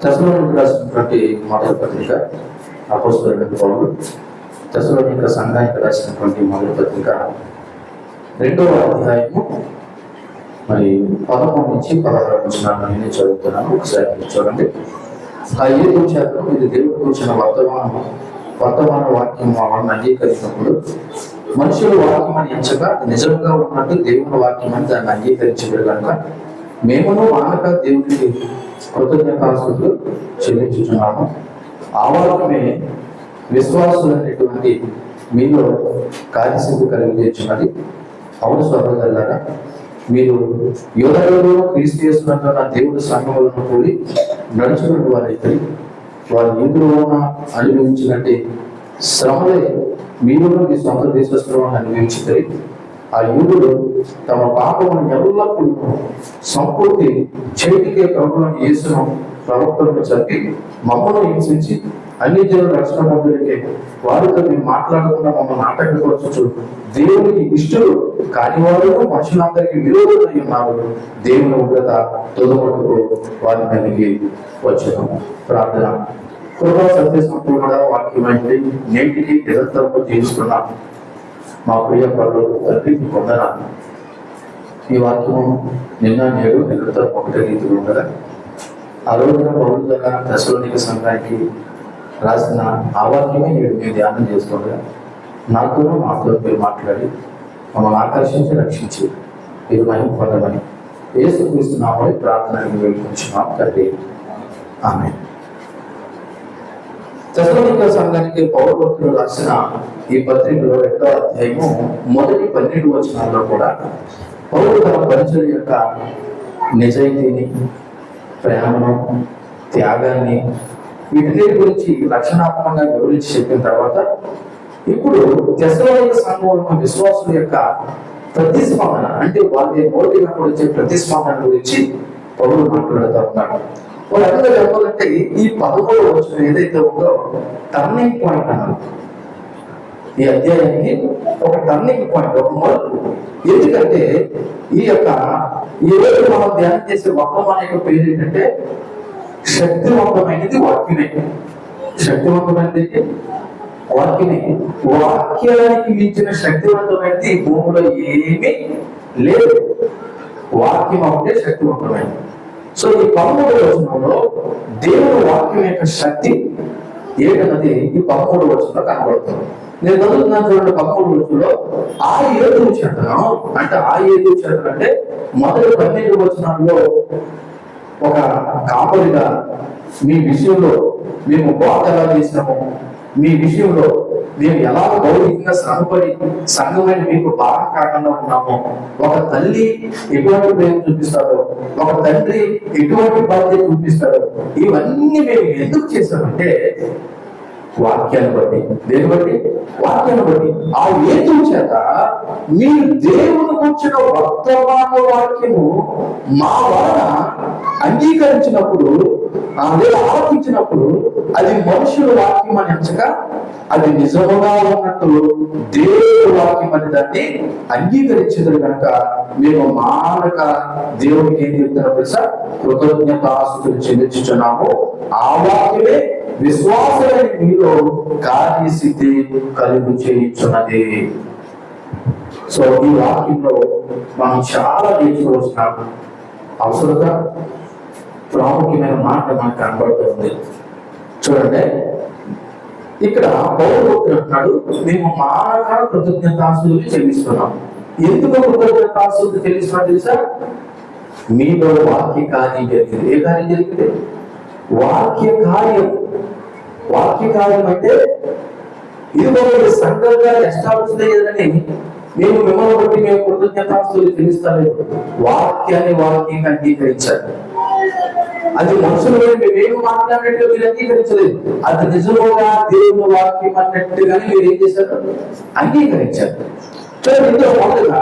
తెస్సలోనికీయులకు రాసినటువంటి మొదటి పత్రిక అపోస్తలుడైన పౌలు తెస్సలోనిక సంఘానికి రాసినటువంటి మొదటి పత్రిక 2వ అధ్యాయము మరి 11 నుంచి 16 వచనాలను నేను చదువుతున్నాను. ఒకసారి చూడండి. ఆ 7వ వచనం, ఇది దేవుడికి వచ్చిన వర్తమాన వాక్యం వాళ్ళని అంగీకరించినప్పుడు మనుషులు వాక్యం అని ఎంచగా నిజంగా ఉన్నట్టు దేవుని వాక్యం అని దాన్ని అంగీకరించబడి కనుక మేమును మానక దేవుడికి కృతజ్ఞతాస్తుతులు చెల్లించుచున్నాము. ఆ వాక్యమే విశ్వాసులైనటువంటి మీలో కార్యసిద్ధి కలిగించున్నది. అవును సహోదరులారా, మీరు యోధులను క్రీస్తు యేసునందున దేవుడి సంఘములను కూడి నడుచుకున్న వారైతే వారు యూదులను అనుభవించినట్టే శ్రమలే మీరు మీ సొంత దేశస్తులను అనుభవించుతాయి. ఆ యూదులు తమ పాపమును ఎల్లప్పుడూ సంపూర్తి చేతికే ప్రభువుని యేసును ప్రవక్తలను చంపి మమ్మల్ని హింసించి అన్ని జనుల రక్షణ పొందుడికే వారితో మేము మాట్లాడకుండా మమ్మల్ని ఆటంకపరచు దేవునికి ఇష్టలు కాని వారు మనుషులందరికీ విరోధులై ఉన్నారు. దేవుని ఉగ్రత తొదమట్టుకు వారి మీదకి వచ్చాము. ప్రార్థన. కృపా సత్య సంపూర్ణ వాక్యమైంది నేటికి నిరంతరము జీవిస్తున్నాం. మా ప్రియ పరులకు తండ్రికి పొందనాలు. ఈ వాక్యము నిన్న నేడు నిరంతరం ఒకటే రీతిలో ఉండగా ఆ రోజున పౌలు ద్వారా తెస్సలోనిక సంఘానికి రాసిన ఆ వాక్యమే నేడు మీరు ధ్యానం చేసుకోగా నాతోనూ మాతో మీరు మాట్లాడి మమ్మల్ని ఆకర్షించి రక్షించి మీరు మహిమ పొందమని యేసుక్రీస్తు నామములో ప్రార్థనని వేడుకుంటున్నాం తండ్రి. ఆమేన్. తెస్సలోనిక సంఘానికి పౌలు భక్తులు రాసిన ఈ పత్రికలో 2వ అధ్యాయము మొదటి 12 వచనాల్లో కూడా పౌలు తన పరిచయం యొక్క నిజాయితీని, ప్రేమను, త్యాగాన్ని, వీటిని గురించి రక్షణాత్మకంగా వివరించి చెప్పిన తర్వాత ఇప్పుడు తెస్సలోనిక సంఘంలో విశ్వాసుల యొక్క ప్రతిస్పందన, అంటే వాళ్ళ నోటినప్పుడు వచ్చే ప్రతిస్పందన గురించి పౌలు మాట్లాడుతూ ఉన్నాడు. వాళ్ళు ఎక్కడ చెప్పాలంటే ఈ 13వ వచనం ఏదైతే ఉందో టర్నింగ్ పాయింట్ అన్నారు. ఈ అధ్యాయానికి ఒక టర్నింగ్ పాయింట్, ఒక మలుపు. ఎందుకంటే ఈ రోజు మనం ధ్యానం చేసే వర్తమాన యొక్క పేరు ఏంటంటే శక్తివంతమైనది వాక్యమే. శక్తివంతమైనది వాక్యమే. వాక్యానికి మించిన శక్తివంతమైనది ఈ భూమిలో ఏమీ లేదు. వాక్యం అంటే శక్తివంతమైనది. సో ఈ 13వ వచనంలో దేవుని వాక్యం యొక్క శక్తి ఏంటన్నది ఈ 13వ వచనంలో కనబడుతుంది. నేను చదువుతున్నాను చూడండి. 13వ వచనంలో ఆ 7వ వచనం అంటే మొదటి 12 వచనాల్లో ఒక కాపరిగా మీ విషయంలో మేము బాధ ఎలా చేసినాము, మీ విషయంలో మేము ఎలా భౌతికంగా శ్రమపడి సంఘమైన మీకు భారం కాకుండా ఉన్నామో, ఒక తల్లి ఎటువంటి ప్రేమ చూపిస్తాడో, ఒక తండ్రి ఎటువంటి బాధ్యత చూపిస్తాడో, ఇవన్నీ మేము ఎందుకు చేశామంటే వాక్యాన్ని బట్టి. దేని బట్టి? వాక్యాన్ని బట్టి. ఆ హేతు చేత మీరు దేవుని కూర్చున్న వర్తమాన వాక్యము మా వలన అంగీకరించినప్పుడు, లేదా ఆలోచించినప్పుడు అది మనుషుల వాక్యం అని ఎంచగా అది నిజముగా ఉన్నట్టు దేవుని వాక్యం అని దాన్ని అంగీకరించేది కనుక మేము మానక దేవునికి ఏం చెప్తున్నా తెలుసా? కృతజ్ఞతాస్తుతులు చెల్లించుచున్నాము. ఆ వాక్యమే విశ్వాసమైన మీలో కార్యసిద్ధి కలుగు చేయించున్నది. సో ఈ వాక్యంలో మనం చాలా నేర్చుకోవాల్సిన అవసరత, ప్రాముఖ్యమైన మాట మనకు కనబడుతుంది. చూడండి, ఇక్కడ పౌలు అంటున్నాడు మేము మానక కృతజ్ఞతాస్తుతులు చెల్లిస్తున్నాం. ఎందుకు కృతజ్ఞతాస్తుతులు చెల్లిస్తున్నాం తెలుసా? మీలో వాక్య కార్యం జరిగింది. ఏ కార్యం జరిగింది? వాక్య కార్యం. వాక్య కార్యం అంటే ఇది ఒక సంఘంగా ఎస్టాబ్లిష్ అయ్యేదని మేము మిమ్మల్ని బట్టి మేము కృతజ్ఞతాస్తుతులు చెల్లిస్తాలేదు. వాక్యంగా అంగీకరించారు. అది మనుషులు మేమేమి మాట్లాడినట్టుగా మీరు అంగీకరించలేదు. అది నిజముగా దేవుని వాక్యం అన్నట్టుగానే మీరు ఏం చేశారు? అంగీకరించారు. ఇందులో మొదలుగా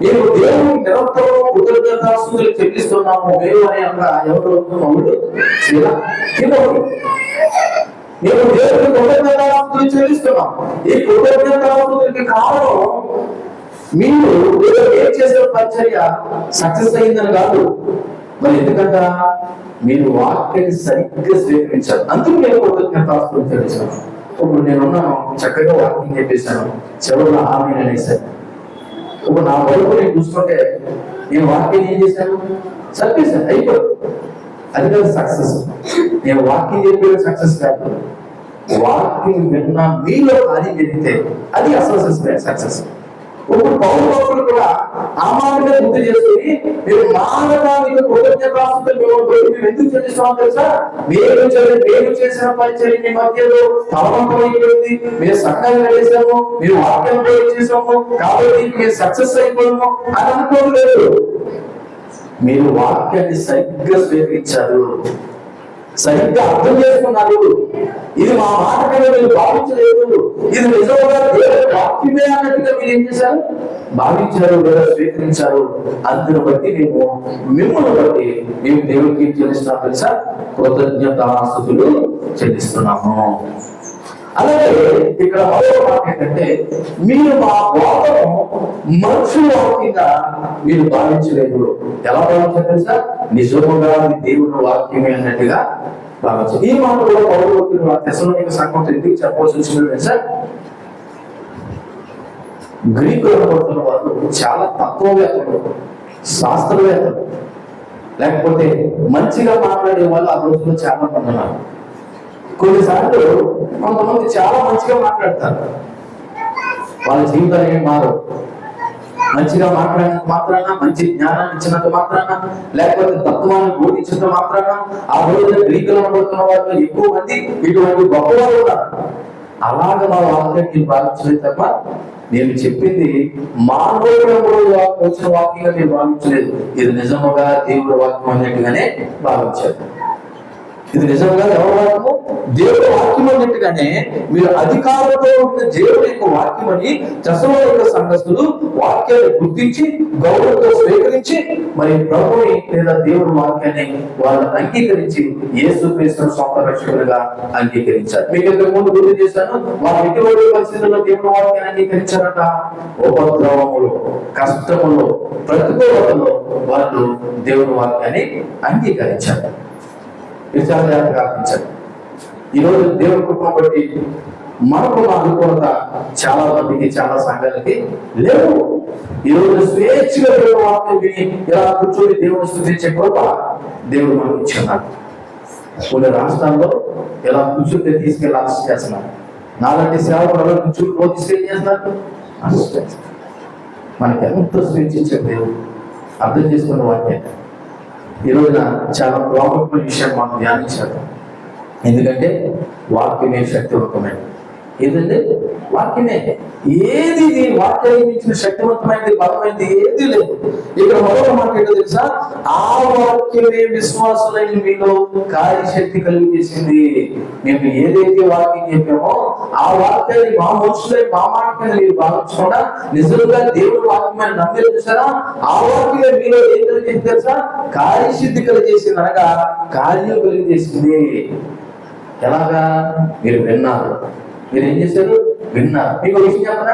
మేము దేవుని నిరంతరం కృతజ్ఞతాస్తుతులు చెల్లిస్తున్నాము. మేము అనే ఎవరు మౌడు మేము దేవుని కృతజ్ఞతాస్తుతులు చెల్లిస్తున్నాం. ఈ కృతజ్ఞతాస్తుతులకి కారణం మీరు ఏం చేసిన పరిచర్య సక్సెస్ అయిందని కాదు, మరి ఎందుకంట మీరు వాక్యాన్ని సరిగ్గా స్వీకరించారు, అందుకు నేను కృతజ్ఞతాస్తుతులు చెల్లించాను. ఇప్పుడు నేనున్నాను, చక్కగా వాక్యం చెప్పేశాను, చివరిలో ఆమె అనేసాను. ఇప్పుడు నా వరకు నేను చూసుకుంటే నేను వాక్యం ఏం చేశాను, చదివేశాను, అయిపోయి అది కాదు సక్సెస్. నేను వాక్యం చెప్పేది సక్సెస్ కాదు, వాక్యం విన్నా మీలో అది జరిగితే అది అసలు సక్సెస్. ఇప్పుడు పౌరు భక్తులు కూడా ఆ మాటనే గుర్తు చేసుకుని మీరు మానవానికి కృతజ్ఞతాస్తుతులు మేము ఎందుకు చెల్లిస్తామో తెలుసా, మేము చేసిన పరిచర్య మీ మధ్యలో ఫలవంతమైపోయింది, మేము సంఘాన్ని చేసాము, మేము వాక్యంలో చేసాము కాబట్టి మీరు సక్సెస్ అయిపోయాము అని అనుకోలేదు. మీరు వాక్యాన్ని సరిగ్గా స్వీకరించారు, సరిగ్గా అర్థం చేసుకున్నారు. ఇది మా మాట మీద మీరు భావించలేదు, ఇది నిజంగా దేవుని వాక్యమే అన్నట్టుగా మీరు ఏం చేశారు, భావించారు లేదా స్వీకరించారు. అందును బట్టి మేము మిమ్మల్ని బట్టి మేము దేవుడికి చెల్లిస్తున్నాం తెలుసా, కృతజ్ఞతాస్తుతులు చెల్లిస్తున్నాము. అలాగే ఇక్కడ మరో మాట ఏంటంటే, మీరు మా వాదము మనుషుల వాక్యంగా మీరు భావించలేదు. ఎలా భావించారు తెలుసా, నిజముగా దేవుని వాక్యమే అన్నట్టుగా భావించారు. ఈ మాట కూడా పౌరు భక్తులు తెస్సలోనిక సంఘంతో ఎందుకు చెప్పవలసి వచ్చిందో తెలుసా, గ్రీకులను పడుతున్న వాళ్ళు చాలా తత్వవేత్తలు, శాస్త్రవేత్తలు, లేకపోతే మంచిగా మాట్లాడే వాళ్ళు ఆ రోజుల్లో చాలా మంది ఉన్నారు. కొన్నిసార్లు కొంతమంది చాలా మంచిగా మాట్లాడతారు, వాళ్ళ జీవితాలు ఏం మారు. మంచిగా మాట్లాడినంత మాత్రాన, మంచి జ్ఞానాన్ని ఇచ్చినంత మాత్రాన, లేకపోతే తత్వాన్ని బోధించినంత మాత్రాన ఆ రోజున గ్రీకులను పడుతున్న వాళ్ళు ఎక్కువ మంది ఇటువంటి గొప్పవాళ్ళు ఉన్నారు. అలాగ మా వాక్యాన్ని భావించలేదు తప్ప నేను చెప్పింది మానవుడు వచ్చిన వాక్యంగా నేను భావించలేదు. ఇది నిజముగా దేవుడి వాక్యం అన్నట్టుగానే భావించారు. ఇది నిజంగా ఎవరి వాక్యము, దేవుడి వాక్యం అన్నట్టుగానే మీరు అధికారంతో ఉన్న దేవుడి యొక్క వాక్యం అని తెస్సలోనిక సంఘస్థులు వాక్యాన్ని గుర్తించి గౌరవంతో స్వీకరించి మరి ప్రభుని లేదా దేవుడి వాక్యాన్ని వాళ్ళు అంగీకరించి యేసుక్రీస్తును సొంత రక్షకులుగా అంగీకరించారు. మీకు ఇంతకు ముందు గుర్తు చేశాను, వాళ్ళు ఎటువంటి పరిస్థితుల్లో దేవుడి వాక్యాన్ని అంగీకరించారట, ఉపద్రవములు, కష్టములు, ప్రతికూలతలో వాళ్ళు దేవుడి వాక్యాన్ని అంగీకరించారు. విచారణ ఆలోచించారు. ఈరోజు దేవుడి కృపను బట్టి మనకు అనుకూలత చాలా మందికి, చాలా సంఘాలకి లేవు. ఈరోజు స్వేచ్ఛగా దేవుడు వాక్యం విని ఇలా కూర్చొని దేవుని స్తుతించే కృప దేవుడు మనకు ఇచ్చున్నాడు. కొన్ని రాష్ట్రాల్లో ఇలా కూర్చుంటే తీసుకెళ్ళి అరెస్ట్ చేస్తున్నారు. నాలాంటి సేవకులు కూర్చుని బోధిస్తే ఏం చేస్తున్నారు, అరెస్ట్ చేస్తారు. మనకి ఎంతో స్వేచ్ఛ ఇచ్చే దేవుడు అర్థం చేసుకున్న వాక్యం ఈ రోజున చాలా ప్రాముఖ్యమైన విషయం మనం ధ్యానించాం. ఎందుకంటే వాక్యమే శక్తివంతమైనది. ఏదంటే వాక్యమే, ఏది వాక్యాన్ని మించిన శక్తివంతమైనది, బలమైనది ఏది లేదు. ఇక్కడ మరొక మాట ఏంటో తెలుసా, ఆ వాక్యమే విశ్వాసులైన మీలో కార్యశక్తి కలిగి చేసింది. మేము ఏదైతే వాక్యం చెప్పామో ఆ వాక్యాన్ని మా మనుషులై మా మాటని మీరు భావించకుండా నిజంగా దేవుడు వాక్యమైన నమ్మే చూసారా, ఆ వాక్యమే మీలో ఏం కలిగి తెలుసా, కార్యసిద్ధి కలిగేసింది, అనగా కార్యం కలిగేసింది. ఎలాగా, మీరు విన్నారు, మీరు ఏం చేశారు, విన్నారు. మీకు విషయం చెప్పనా,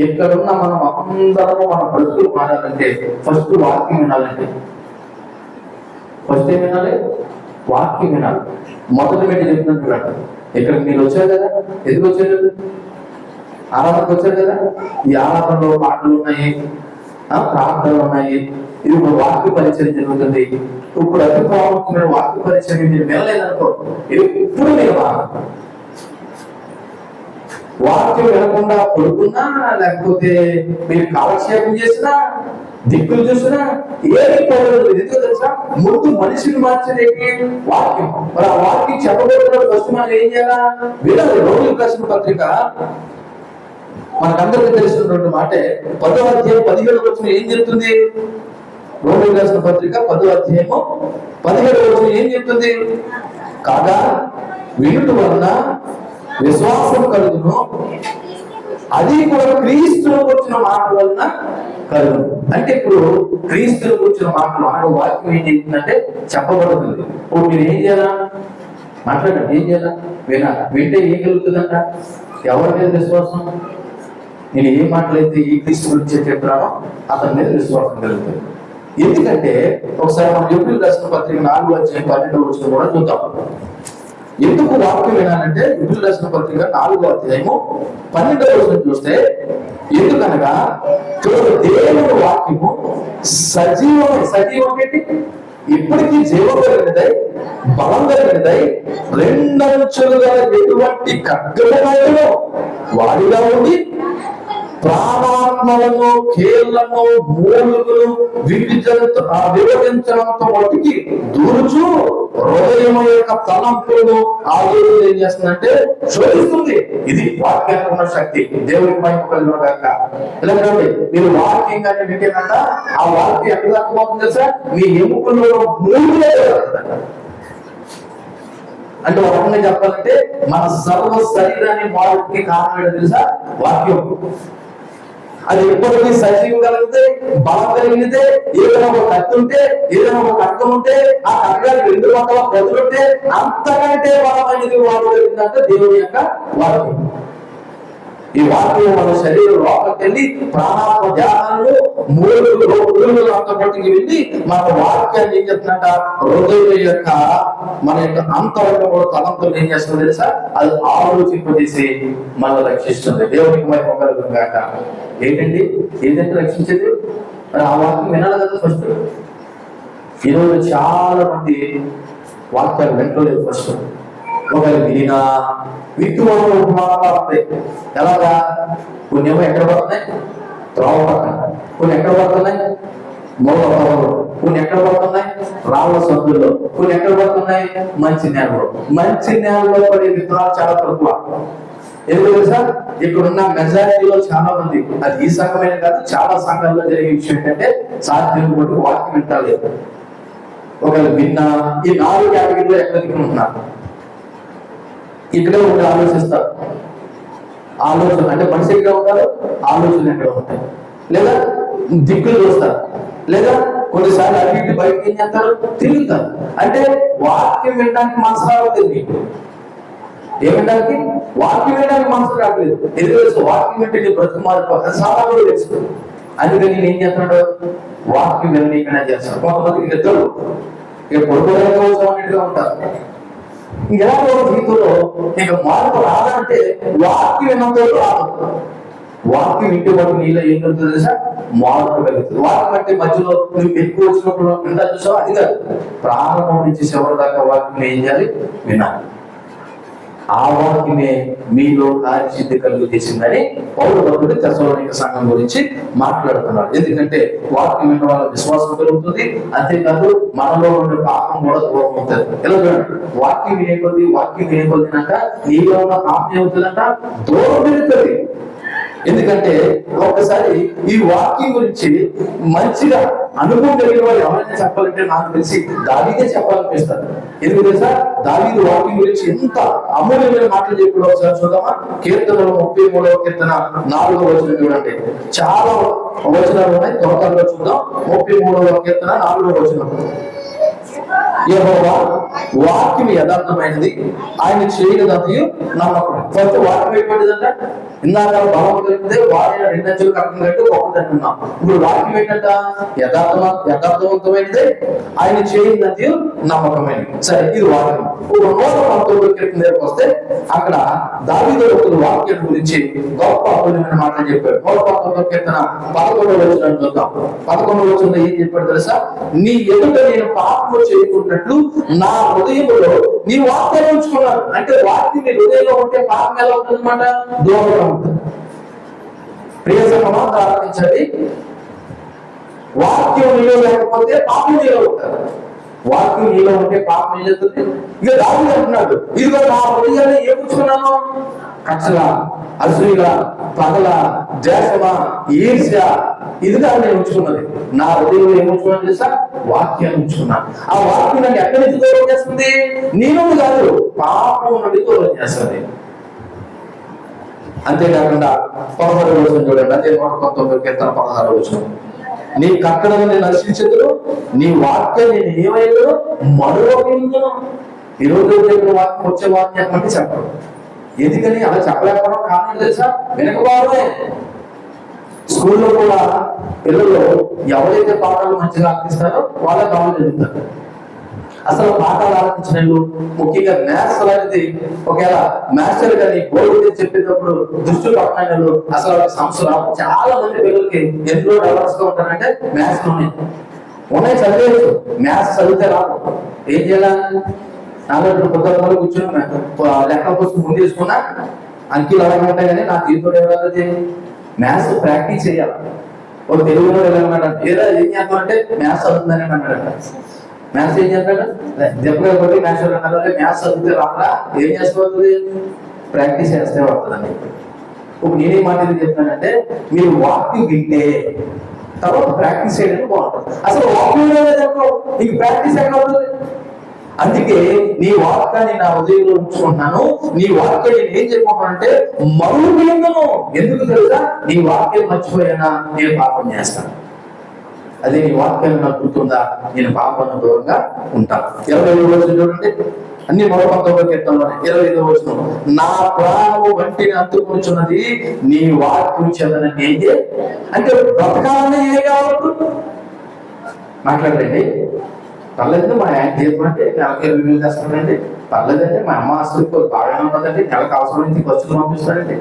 ఎక్కడున్నా మనం అందరము మన బ్రతుకులు మారాలంటే ఫస్ట్ వాక్యం వినాలంటే, ఫస్ట్ ఏం వినాలి, వాక్యం వినాలి. మొదటి పెట్టి చెప్తున్నాను చూడండి, ఇక్కడికి మీరు వచ్చారు కదా, ఎందుకు వచ్చారు, ఆరాధనకు వచ్చారు కదా. ఈ ఆరాధనలో పాటలు ఉన్నాయి, ప్రార్థనలు ఉన్నాయి, ఇది ఒక వాక్య పరిచయం జరుగుతుంది. ఇప్పుడు అతి ప్రాముఖ్యమైన వాక్య పరిచయం మీరు వినలేదనుకో, ఇది ఇప్పుడు మీరు వాక్యం వినకుండా పడుకున్నా, లేకపోతే మీరు కాలక్షేపం చేసినా, దిక్కులు చూసినా ఏది పడలేదు. ఎందుకు తెలుసా, ముందు మనిషిని మార్చేది వాక్యం. మరి ఆ వాక్యం చెప్పబోతున్న ఫస్ట్ మనం ఏం చేయాలా, వినాలి. రోమిలకు రాసిన పత్రిక మనకందరికీ తెలిసినటువంటి మాటే, 10వ అధ్యాయం 17వ వచనం ఏం చెప్తుంది, రోమిలకు రాసిన పత్రిక 10వ అధ్యాయము 17వ వచనం ఏం చెప్తుంది, కాగా వినుట వలన విశ్వాసం కలుగును, అది కూడా క్రీస్తును వచ్చిన మాట వలన కలుగును. అంటే ఇప్పుడు క్రీస్తును వచ్చిన మాటలు ఆ వాక్యం ఏం చేస్తుందంటే చెప్పబడుతుంది. ఇప్పుడు మీరు ఏం చేయాలా, మాట్లాడండి, ఏం చేయాలా, వింటే ఏం కలుగుతుందంట, ఎవరి మీద విశ్వాసం, నేను ఏ మాటలైతే ఈ క్రీస్తు గురించి చెప్తున్నానో అతని మీద విశ్వాసం కలుగుతుంది. ఎందుకంటే ఒకసారి మనం ఎబ్రిల్ రాసిన పత్రిక 4:12 కూడా చూద్దాం. ఎందుకు వాక్యం వినాలంటే ఎబ్రిల్ రాసిన పత్రిక 4:12 చూస్తే, ఎందుకనగా దేవుని వాక్యము సజీవం ఏంటి, ఇప్పటికీ జీవం కలిగినదై బలం కలిగినదై రెండంచులుగా ఎటువంటి ఖడ్గమును వాడిగా ఉండి ప్రాణాత్మలను కీళ్లను మూలుగులు విభజించడంత వాటికి దూరుచు హృదయం యొక్క తలంపులను ఆలోచన ఏం చేస్తుందంటే శోధిస్తుంది. ఇది వాక్యానికి ఉన్న శక్తి. దేవుడికి మహిమ కలుగును గాక. ఎందుకంటే మీరు వాక్యం కానీ వింటేనంట, ఆ వాక్యం ఎక్కడ దాకపోతుంది తెలుసా, మీ ఎముకల్లో మూలుగులే. అంటే ఒక రకంగా చెప్పాలంటే మన సర్వ శరీరాన్ని మార్పుకి కారణం ఏంటో తెలుసా, వాక్యం. అది ఎప్పటికీ సజీవం కలిగితే, బలం కలిగితే, ఏదైనా ఒక కత్తి ఉంటే, ఏదైనా ఒక ఖడ్గం ఉంటే, ఆ ఖడ్గానికి 2 పక్కల ప్రజలుంటే అంతకంటే బలమైనది వాడు కలిగిందంటే దేవుని యొక్క వాక్యం. ఈ వాక్యం మన శరీరం లోపలికి వెళ్ళి ప్రాణాత్మ ధ్యానాలు మూలుగులు అంతపటికి వెళ్ళి మన వాక్యాన్ని ఏం చెప్తుందంట, హృదయం యొక్క మన యొక్క అంతరంగంలో తలంతో ఏం చేస్తుంది తెలుసా, అది ఆలోచింపజేసి మనల్ని రక్షిస్తుంది. దేవునికి మహిమ కలుగును గాక. ఏంటండి, ఏదంటే రక్షించేది? మరి ఆ వాక్యం వినాలి కదా ఫస్ట్. ఈరోజు చాలా మంది వాక్యాలు వింటలేదు ఫస్ట్. ఒకవేళ వినా విత్తువాళ్ళు ఉపమానాలు ఉంటాయి. ఎలాగా? కొన్ని ఏమో ఎక్కడ పడుతున్నాయి, త్రోవ పక్కన. కొన్ని ఎక్కడ పడుతున్నాయి, మూల పొలంలో. కొన్ని ఎక్కడ పడుతున్నాయి, రాళ్ళ సందుల్లో. కొన్ని ఎక్కడ పడుతున్నాయి, మంచి నేలలో. మంచి నేలలో పడే విత్తనాలు చాలా తక్కువ. ఎందుకు తెలుసా, ఇక్కడున్న మెజారిటీలో చాలా మంది, అది ఈ సంఘమైన కాదు, చాలా సంఘాల్లో జరిగే విషయం ఏంటంటే, సాధ్యం కొట్టు వాక్యం వింటాలి. ఒకవేళ విన్నా ఈ 4 కేటగిరీలో ఎక్కడ దిగుంటున్నారు. ఇక్కడే ఉండి ఆలోచిస్తారు. ఆలోచన అంటే మనిషి ఎక్కడ ఉంటారు, ఆలోచన ఎక్కడ ఉంటాయి. లేదా దిక్కులు చూస్తారు, లేదా కొన్నిసార్లు అటు ఇటు బయటకి ఏం చేస్తారు, తిరుగుతారు. అంటే వాక్యం వినడానికి మనసు రావట్లేదు. మీకు ఏమిటానికి వాక్యం వినడానికి మనసు రావట్లేదు. ఎందుకు తెలుసు, వాక్యం వింటే నీ బ్రతుకు మారిపోతుంది. సాధారణ తెలుసు. అందుకని నేను ఏం చేస్తున్నాడు, వాక్యం విననీకైనా చేస్తాను. కొంతమందికి ఇద్దరు ఇక పొడుగుగా ఉంటారు. ఎలాగో జీవితంలో ఇక మార్పు రాదంటే వాక్యం విన్నంతో రాదు. వాక్యం ఇంటి వరకు నీళ్ళ ఏం జరుగుతుంది తెలుసా, మార్పు కలుగుతుంది. వాక్యం అంటే మధ్యలో నువ్వు ఎక్కువ వచ్చినప్పుడు ఎంత చూసావు, అది కాదు. ప్రారంభం నుంచి చివరి దాకా వాక్యం ఏం చేయాలి, వినాలి. ఆ వాక్యమే మీలో కార్యసిద్ధి కలుగు చేసిందని పౌలు భక్తుడు తెస్సలోనిక సంఘం గురించి మాట్లాడుతున్నాడు. ఎందుకంటే వాక్యం విన్న వాళ్ళ విశ్వాసం కలుగుతుంది. అంతేకాదు మనలో ఉండే పాపం కూడా దూరం అవుతుంది. ఎలా చూడండి, వాక్యం వినేకొద్దినాక నీలో ఉన్న పాపం ఏమవుతుందంట, దూరం పెరుగుతుంది. ఎందుకంటే ఒక్కసారి ఈ వాక్యం గురించి మంచిగా అనుభవం కలిగిన వాళ్ళు ఎవరైనా చెప్పాలంటే నాకు తెలిసి దావీదే చెప్పాలనిపిస్తారు. ఎందుకు తెలుసా, దావీదు వాక్యం గురించి ఎంత అమూల్యమైన మాటలు చెప్పడం ఒకసారి చూద్దామా. కీర్తనలు 33వ కీర్తన 4వ వచనం చూడండి. చాలా వచనాలు ఉన్నాయి, త్వరగా చూద్దాం. 33వ కీర్తన 4వ వచనం. యెహోవా వాక్యం యథార్థమైనది, ఆయన చేయగలది నమ్మకం. ఫస్ట్ వాక్యం ఏంటంటే, ఇందాక బలం కలిగితే వాడిన 2 అంచులు కట్టం కట్టి ఒకటి ఉన్నాం. ఇప్పుడు వాక్యం ఏంటంట, యథార్థవంతమైనదే, ఆయన చేయగలది నమ్మకమైనది. సరే, ఇది వాక్యం. 119వ కీర్తన దగ్గరకు వస్తే అక్కడ దావీదు భక్తుడు వాక్యం గురించి గొప్ప అమూల్యమైన మాటలు చెప్పాడు. 119వ కీర్తన 11వ వచనం చూద్దాం. 11వ వచనంలో ఏం చెప్పాడు తెలుసా, నీ ఎదుట నేను పాపము చేయకున్నట్లు నా హృదయంలో నీ వాక్యాన్ని ఉంచుకున్నాను. అంటే వాక్యం నీ హృదయంలో ఉంటే పాపం ఎలా ఉంటుంది అన్నమాట, దూరంగా ఉంటుంది. ప్రియ సంగమా ప్రార్థించండి, వాక్యం నీలో లేకపోతే పాపం నీలో ఉంటారు. వాక్యం నీలో ఉంటే పాపం ఏం చేస్తుంది. ఇక దావీదు అంటున్నాడు, ఇదిగో నా హృదయాన్ని ఏముంచుకున్నాను, కక్షల, అసూయ, పగల, ద్వేషమా, ఈర్ష్య, ఇదిగా నేను ఉంచుకున్నది. నా హృదయంలో ఏముంచుకున్నాను తెలుసా, వాక్యాన్ని ఉంచుకున్నాను. ఆ వాక్యం నన్ను ఎక్కడి నుంచి దూరం చేస్తుంది, నీ నుండి కాదు, పాపం నుండి దూరం చేస్తుంది. అంతేకాకుండా 16వ వచనం చూడండి. అదే 119వ కీర్తన 16వ వచనం. నీ కట్టడను నేను నశించదును, నీ వాక్యం నేను ఏమైందో మరొకను. ఈరోజు దగ్గర వాక్యం వచ్చే వాక్యం చెప్పమంటే చెప్పడం. ఎందుకని అలా చెప్పలేకపోవడం కారణం తెలుసా, వెనకబారమే. స్కూల్లో కూడా పిల్లలు ఎవరైతే పాఠాలు మంచిగా ఆలకిస్తారో వాళ్ళే బాగా చదువుతారు. అసలు పాఠాలు ఆలకించిన ముఖ్యంగా మ్యాథ్స్ అనేది ఒకవేళ మాస్టర్ గారి బోర్డు చెప్పేటప్పుడు దృష్టి పక్కన అసలు వాళ్ళకి సంవత్సరం చాలా మంది పిల్లలకి ఎందులో డెవలప్స్ గా ఉంటారంటే మ్యాథ్స్ లోనే ఉన్నాయి. చదివేయచ్చు, మ్యాథ్స్ చదివితే రాదు. ఏం చేయాలి? నాలుగు పొద్దున్న కూర్చొని లెక్క కోసం ముందు తీసుకున్నా అంకీలు అలాగే ఉంటాయి, కానీ నా జీవితంలో ఎవరైతే మ్యాథ్స్ ప్రాక్టీస్ చేయాలి. ఒక తెలుగులో ఎలా ఉన్నాడంటే ఏదో ఏం చేద్దాం అంటే మ్యాథ్స్ అవుతుందని అన్నాడట. మ్యాథ్స్ ఏం చేస్తాడు? దెబ్బగా కొట్టి మ్యాథ్స్ అన్నారు, మ్యాథ్స్ చదివితే రాకుండా ఏం చేస్తుంది? ప్రాక్టీస్ చేస్తే వస్తుందని. ఇప్పుడు నేనేం మాట చెప్తానంటే మీరు వాక్యం వింటే తర్వాత ప్రాక్టీస్ చేయడానికి బాగుంటుంది. అసలు వాక్యం నీకు ప్రాక్టీస్ ఎక్కడ అవుతుంది? అందుకే నీ వాక్యాన్ని నా హృదయంలో ఉంచుకుంటున్నాను. నీ వాక్యాన్ని నేను ఏం చెప్పానంటే మరుగు ఎందుకు తెలుసా? నీ వాక్యం మర్చిపోయినా నేను పాపం చేస్తాను. అదే నీ వాక్యాన్ని నాకు గుర్తుందా? నేను పాపాన్ని దూరంగా ఉంటాను. 25వ వచనం చూడండి, అన్ని 119వ కీర్తనలోనే 25వ వచనం, నా ప్రాణము వంటిని అంతుకుంటున్నది నీ వాక్యం చేతనని ఏం చేయ అంటే బ్రతకాలని ఏ కావాలి మాట్లాడండి. పర్లేదు మా ఆయన చేయమంటే నెలకి 20,000 చేస్తాడండి. పర్లేదండి మా అమ్మ ఆస్తులు బాగానే ఉన్నదండి, నెలకు అవసరమైంది ఖర్చులు పంపిస్తాడండి.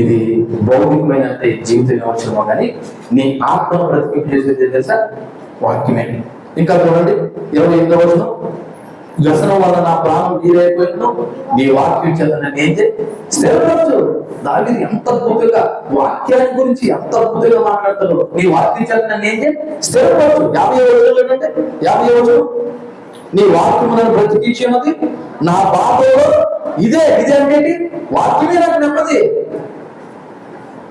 ఇది భౌతికమైన జీవితం అవసరమో కానీ నీ ఆత్మను బ్రతికింపు చేసేది తెలుసా? వాక్యమే. ఇంకా చూడండి 28వ వచనం, వ్యసనం వల్ల నా ప్రాణం తీరైపోయిందో నీ వాక్యం చేత ఏం స్థిరపరచు. దావీదు ఎంత అద్భుతంగా వాక్యాన్ని గురించి ఎంత అద్భుతంగా మాట్లాడతాడు. నీ వాక్యం చేత ఏం స్థిరపరచు. 50వ వచనం అంటే 50వ వచనం, నీ వాక్యం నన్ను బ్రతికించినది నా బాధలో ఇదే అంటే వాక్యమే నాకు నెమ్మది.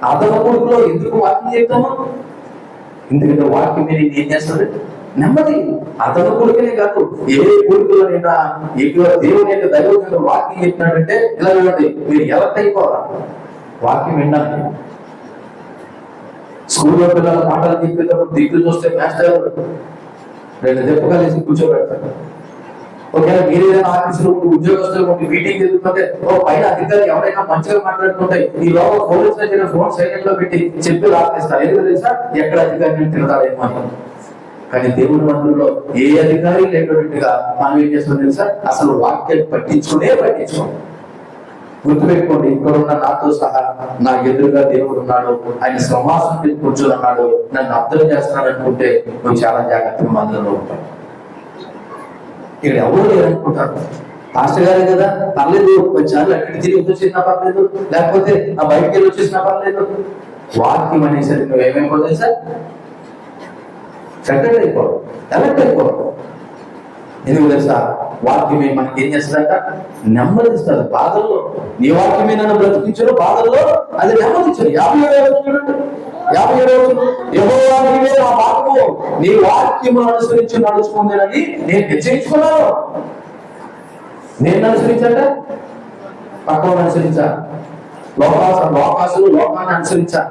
అదన కొడుకులో ఎందుకు వాక్యం చెప్తాము? ఎందుకంటే వాక్యం మీద ఏం చేస్తుంది? నెమ్మది. అతను కొడుకునే కాదు, ఏ కొడుకులైనా ఎక్కువ దేవుని యొక్క దైవంగా వాక్యం చెప్పినాడంటే ఇలా చూడండి, మీరు ఎలర్ట్ అయిపోవాలా వాక్యం వినడానికి. స్కూల్లో పిల్లల మాటలు చెప్పేటప్పుడు దిక్కులు చూస్తే మాస్టర్ 2 దెబ్బకాలేసి కూర్చోబెడతారు. ఒకవేళ మీరు ఏదైనా ఆఫీసులో ఉద్యోగస్తులు మీటింగ్ జరుగుతుంటే పైన అధికారి ఎవరైనా మంచిగా మాట్లాడుతుంటే ఈ లోపల పోలీసులు ఫోన్ సైలెంట్ లో పెట్టి చెప్పి రాపిస్తారు. ఎందుకు తెలుసా? ఎక్కడ అధికారిని తిడతాడేమో అని. కానీ దేవుడి మందిరంలో ఏ అధికారి లేనట్టుగా మనం ఏం చేస్తాం తెలుసా? అసలు వాక్యాన్ని పట్టించుకో. గుర్తుపెట్టుకోండి, ఇక్కడున్న నాతో సహా నా ఎదురుగా దేవుడు ఉన్నాడు, ఆయన సింహాసనం మీద కూర్చొని ఉన్నాడు, నన్ను అర్థం చేస్తున్నాడు అనుకుంటే నువ్వు చాలా జాగ్రత్తగా మందిరంలో ఉంటావు. ఇక్కడ ఎవరు లేరనుకుంటారు, పాస్టర్ గారే కదా పర్లేదు, కొన్నిసార్లు అక్కడికి తిరిగి వచ్చేసినా పర్లేదు, లేకపోతే ఆ బయటికి వెళ్ళి వచ్చేసినా పర్లేదు. వాక్యం అనేసరికి నువ్వు ఏమైపోతుంది తెలుసా? సెకండ్ అయిపోవడం, ఎలక్ట్ అయిపోవడం. ఎందుకు తెలుసా? వాక్యమే మనకి ఏం చేస్తుందంట? నెమ్మదిస్తుంది. బాధల్లో నీ వాక్యమే నన్ను బ్రతికించను, బాధల్లో అది నెమ్మదించను. 57వ యెహోవా నీవే నా వాక్యము, నీ వాక్యమును అనుసరించి నడుచుకుందేనని నేను నిశ్చయించుకున్నాను. నేను అనుసరించట పక్కన అనుసరించా, లోకాసులు లోకాన్ని అనుసరించా.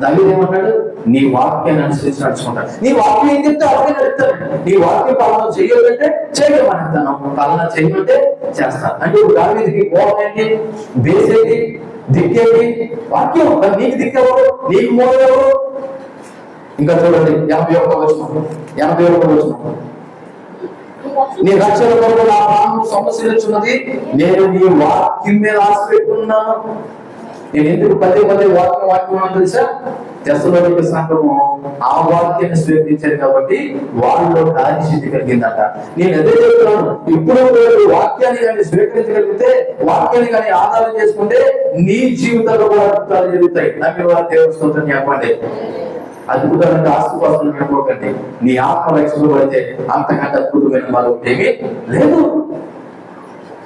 దావీదు ఏమన్నాడు? నీ వాక్యాన్ని అనుసరించి నడుచుకుంటాడు. నీ వాక్యం ఏం చెప్తే అప్పుడే నడుస్తాడు. నీ వాక్యం పాలన చెయ్యాలంటే చేయమంటాను, పాలన చేయమంటే చేస్తాను. అంటే ఇప్పుడు దావీదుకి మూలం ఏంటి? బేస్ ఏంటి? దిక్కేంటి? వాక్యం. నీకు దిక్కెవరు? నీకు మూలం ఎవరు? ఇంకా చూడండి 51వ వచనం, నీ రక్షణ కొరకు నా ప్రాణం సమస్యలున్నది, నేను నీ వాక్యం మీద ఆశ పెట్టుకున్నాను. నేను ఎందుకు పదే వాక్యం తెలుసా? తెస్సలోనిక సంఘము ఆ వాక్యాన్ని స్వీకరించారు కాబట్టి వాళ్ళలో కార్యసిద్ధి కలిగిందట. నేను అదే చెప్తున్నాను, ఇప్పుడు వాక్యాన్ని కానీ స్వీకరించగలిగితే, వాక్యాన్ని కానీ ఆధారం చేసుకుంటే నీ జీవితంలో కూడా అద్భుతాలు జరుగుతాయి. నాకు దేవుని స్తోత్రం చెప్పండి. అద్భుతమైన ఆస్తుపాస్తులు వినుకోకండి. నీ ఆత్మ రక్షించబడితే అంతకంటే అద్భుతమైన మరొకటి ఏమీ లేదు.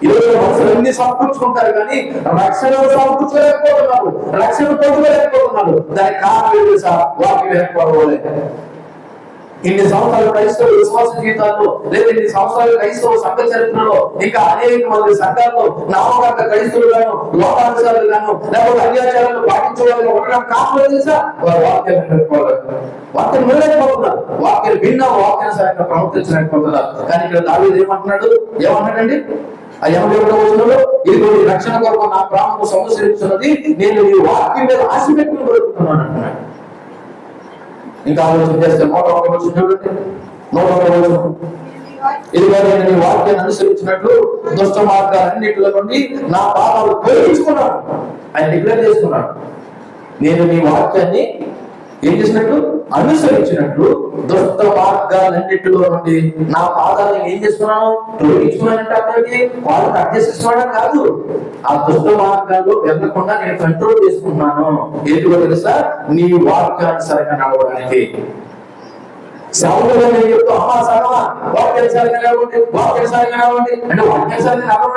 ఈరోజు మనుషులు అన్ని సమకూర్చుకుంటారు కానీ రక్షణ సమకూర్చలేకపోతున్నారు, రక్షణ పొందలేకపోతున్నారు. దానికి కారణం ఏంటి సార్? వాక్యం లేకపోవడం. ఇన్ని సంవత్సరాలు క్రైస్తవ విశ్వాస జీవితాల్లో, లేదా ఇన్ని సంవత్సరాలు క్రైస్తవ సంఘ చరిత్రలో ఇంకా అనేక మంది సంఘాల్లో నామకార్థ క్రైస్తవులు గాను, లోకానుసారులు గాను, లేకపోతే అన్యాచారాలను పాటించడానికి ఉండడం కారణం తెలుసా? వారు వాక్యాన్ని పెట్టుకోవాలి, వాక్యం వినలేకపోతున్నారు, వాక్యం విన్నా వాక్యానుసారంగా ప్రవర్తించలేకపోతున్నారు. కానీ ఇక్కడ దావీదు ఏమంటున్నాడండి? ఆ 81వ వచనంలో ఇది రక్షణ కొరకు నా ప్రాణము సంవత్సరించున్నది, నేను ఈ వాక్యం మీద ఆశ పెట్టుకుని బ్రతుకుతున్నాను అంటున్నాడు. ఇంకా ఆలోచన చేస్తే 101వ వచనం చూడండి. 101వ వచనం, ఇదిగో నేను నీ వాక్యాన్ని అనుసరించినట్లు దుష్ట మార్గాలన్నిటిలో నుండి నా పాపాలు తొలగించుకున్నాను. ఆయన డిక్లేర్ చేసుకున్నాడు. నేను నీ వాక్యాన్ని ఏం చేసినట్లు అనుసరించినట్లు దుష్ట మార్గాలన్నిటిలో నుండి నా పాదాలను ఏం చేస్తున్నాను, తొలగించుకున్నానంటే అక్కడికి వాళ్ళు కట్ చేసేస్తున్నాడని కాదు, ఆ దుష్ట మార్గాల్లో వెళ్ళకుండా నేను కంట్రోల్ చేసుకున్నాను. ఏంటో తెలుసా, నీ వాక్యానుసారంగా నడవడానికి. అంటే వాక్యానుసారంగా నడవడం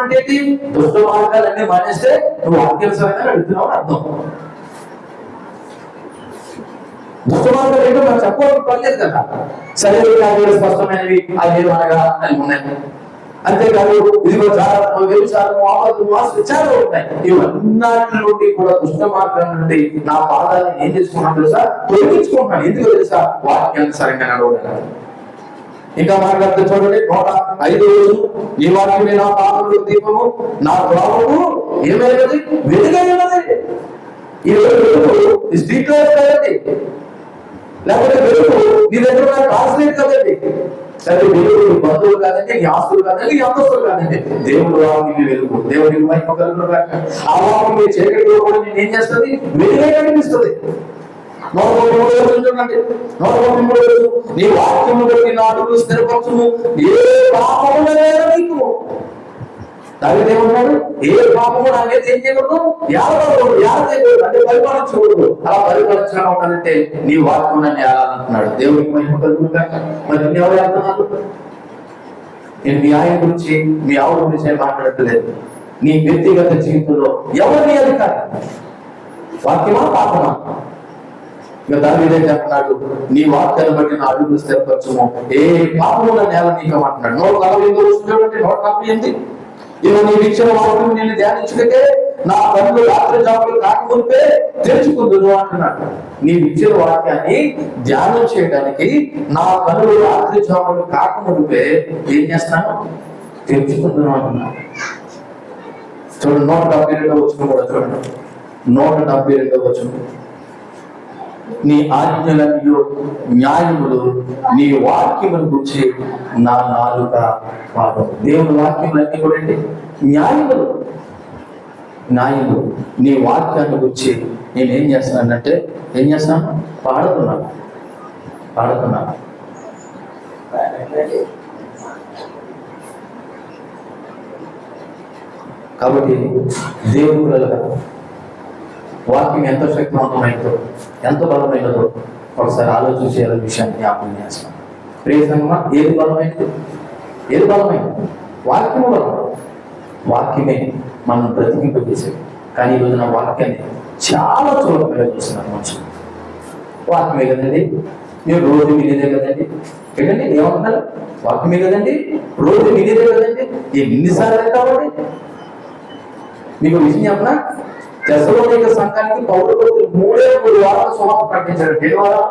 అంటే ఏంటి? దుష్ట మార్గాలన్నీ మానేస్తే నువ్వు వాక్యానుసారంగా నడుపుతున్నావు అని అర్థం. దుష్టమార్గాలు ఏంటో మనం చెప్పడానికి పర్లేదు కదా. సరే స్పష్టమైనవి అవి అనగా అని ఉన్నాయి. అంతేకాదు ఇదిగో జాగ్రత్త, వ్యభిచారము, ఆపదము, విచారాలు ఉంటాయి. ఇవన్నీ నుండి కూడా దుష్ట మార్గం నుండి నా పాదాలను ఏం చేసుకున్నాను తెలుసా, తొలగించుకుంటున్నాను. ఎందుకు తెలుసా, వాక్యానుసారంగా నడవడానికి. ఇంకా మాట్లాడితే చూడండి 105వ రోజు, ఈ వాక్యమే నా పాదములకు దీపము, నా త్రోవకు ఏమైనది, వెలుగై ఉన్నది. ఈ రోజు స్ట్రీట్ లైట్ కదండి, లేకపోతే వెలుగు నీ దగ్గర ట్రాన్స్లేట్ కదండి. సరే వెలుగు నీ బంధువులు కాదండి, నీ ఆస్తులు కాదండి, నీ అంతస్తులు కాదండి. దేవుడు వాక్యం వెలుగు, దేవుడికి మహిమ కలుగును. ఆ వాక్యం మీ చీకటిలో కూడా నేను ఏం చేస్తుంది, వెలుగే కనిపిస్తుంది. 133వ రోజు చూడండి. 133వ రోజు, నీ వాక్యము బట్టి నా అడుగులు స్థిరపరచుము, ఏ పాపము లేదు నీకు. దానికి ఏమన్నాడు, ఏ పాపము నా మీద ఏం చేయకూడదు, చేయకూడదు అంటే పరిపాలించకూడదు. అలా పరిపాలించడం ఉండాలంటే నీ వాక్యం నన్ను ఏలాలంటున్నాడు. దేవుడికి మహిమ కలుగునుగా. మరి ఎవరు వెళ్తున్నారు? నేను మీ ఆయన గురించి, మీ ఆవిడ గురించి మాట్లాడట్లేదు. నీ వ్యక్తిగత జీవితంలో ఎవరిని అధికారి, వాక్యమా పాపమా? ఇక దాని మీద చెప్తున్నాడు, నీ వాక్యాన్ని బట్టి నా అడుగులు స్థిరపరచుము, ఏ పాపము నన్ను ఏల నీకు అంటున్నాడు. 148వ రోజు చూడండి. 148, ఇలా నీవు ఇచ్చిన వాక్యం నేను ధ్యానించుకుంటే నా కళ్ళు రాత్రి జాములు కాకమునిపే తెరుచుకుందును అంటున్నాడు. నీవు ఇచ్చిన వాక్యాన్ని ధ్యానం చేయడానికి నా కళ్ళు రాత్రి జాములు కాకమునిపే ఏం చేస్తాను, తెరుచుకుందును అంటున్నాడు. చూడండి 172వ వచనం కూడా చూడండి. 172వ వచనం, నీ ఆజ్ఞలన్నీ న్యాయములు, నీ వాక్యమును గురించి నా నాలుక పాదం. దేవుని వాక్యములన్నీ కూడా న్యాయములు, న్యాయములు. నీ వాక్యాన్ని గురించి నేను ఏం చేస్తున్నానంటే, ఏం చేస్తాను, పాడుతున్నాను. కాబట్టి దేవుడు వాక్యం ఎంత శక్తివంతమైనదో, ఎంత బలమైనదో ఒకసారి ఆలోచన చేయాలని విషయాన్ని జ్ఞాపకం చేస్తాం. ప్రియసంగమా, ఏది బలమైనది? ఏది బలమైనది? వాక్యము బలమైనది. వాక్యమే మనం బ్రతికింపజేసేది. కానీ ఈరోజు నా వాక్యాన్ని చాలా చులకనగా చూస్తున్నారు మనుషులు. వాక్యమే కదండి, మీరు రోజు వినేదే కదండి. ఏంటండి ఏమంటున్నారు? వాక్యమే కదండి, రోజు వినేదే కదండి. ఎన్నిసార్లు అంటామండి? మీకు విషయం చెప్పనా, తెస్సలోనిక సంఘానికి పౌలు 3 వారాలు సువార్త ప్రకటించారు. 2 వారాలు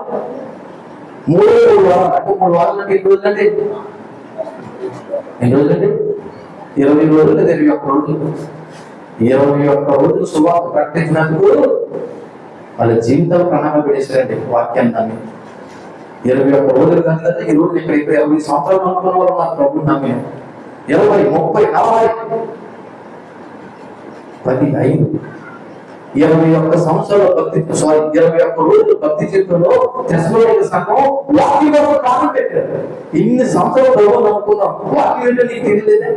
3 వారాలు అంటే 3 వారాలు అంటే ఎన్ని రోజులండి? 20 రోజులు లేదా 21 రోజులు? 21 రోజులు సువార్త ప్రకటించినందుకు వాళ్ళ జీవితాలు ప్రణాళిక పెడేశారండి వాక్యాన్ని నమ్మి. 21 రోజులు కానీ కదా ఈ రోజు ఇక్కడ 20 సంవత్సరాలు అనుకున్న వాళ్ళు మా ప్రభుత్వం నమ్మి 20, 30, 40, 15, 21 సంవత్సరాల భక్తి, 21 రోజులు భక్తి జీవితంలో తెస్సలోనిక సంఘం వాక్యం ప్రాణం పెట్టారు. ఇన్ని సంవత్సరాలు ప్రభు నమ్ముకున్నాం, వాక్యం ఏంటో నీకు తెలియలేదా?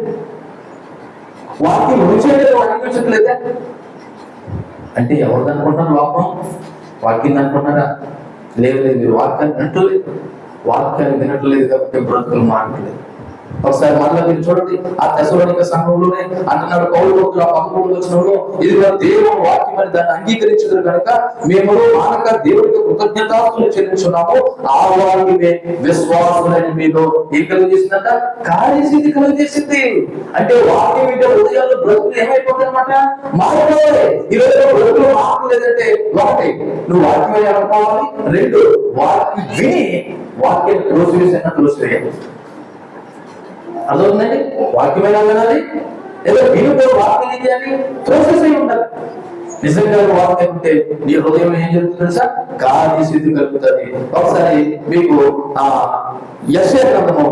వాక్యం రుచి అంటే అనిపించట్లేదా? అంటే ఎవరిది అనుకుంటున్నారు లోపం? వాక్యం అనుకుంటున్నారా? లేదు, వాక్యాన్ని వినట్లేదు. వాక్యాన్ని వినట్లేదు కాబట్టి బ్రతుకులు మారట్లేదు. ఒకసారి మళ్ళీ మీరు చూడండి, ఆ తెస్సలోనిక సంఘంలోనే అంటున్నాడు పౌలు 13వ వచనంలో, ఇది దేవుని వాక్యం అని దాన్ని అంగీకరించదు కనుక మేము మానక దేవుడికి కృతజ్ఞతాస్తులు చెల్లించున్నాము. ఆ వాక్యమే విశ్వాసులైన మీలో ఏం కలిగజేసిందంట, కార్యసిద్ధి కలిగజేసింది. అంటే వాక్యం ఏంటో హృదయాల్లో బ్రతుకులు ఏమైపోతుంది అనమాట, మారిపోవాలి. ఈరోజు బ్రతుకులు మారలేదంటే, ఒకటి నువ్వు వాక్యం అనుకోవాలి, 2 వాక్యం విని వాక్యం త్రోసివేసైనా త్రోసివేయాలి. అదవుతుందండి. వాక్యమైనా వినాలి, ఏదో వినుకో వాక్యం ఇది అని ప్రాసెస్ అయి ఉండాలి. నిజంగా వాక్యం ఉంటే నీ హృదయం ఏం జరుగుతుంది తెలుసా? గాలి స్థితి కలుగుతుంది. ఒకసారి మీకు యెషయా గ్రంథము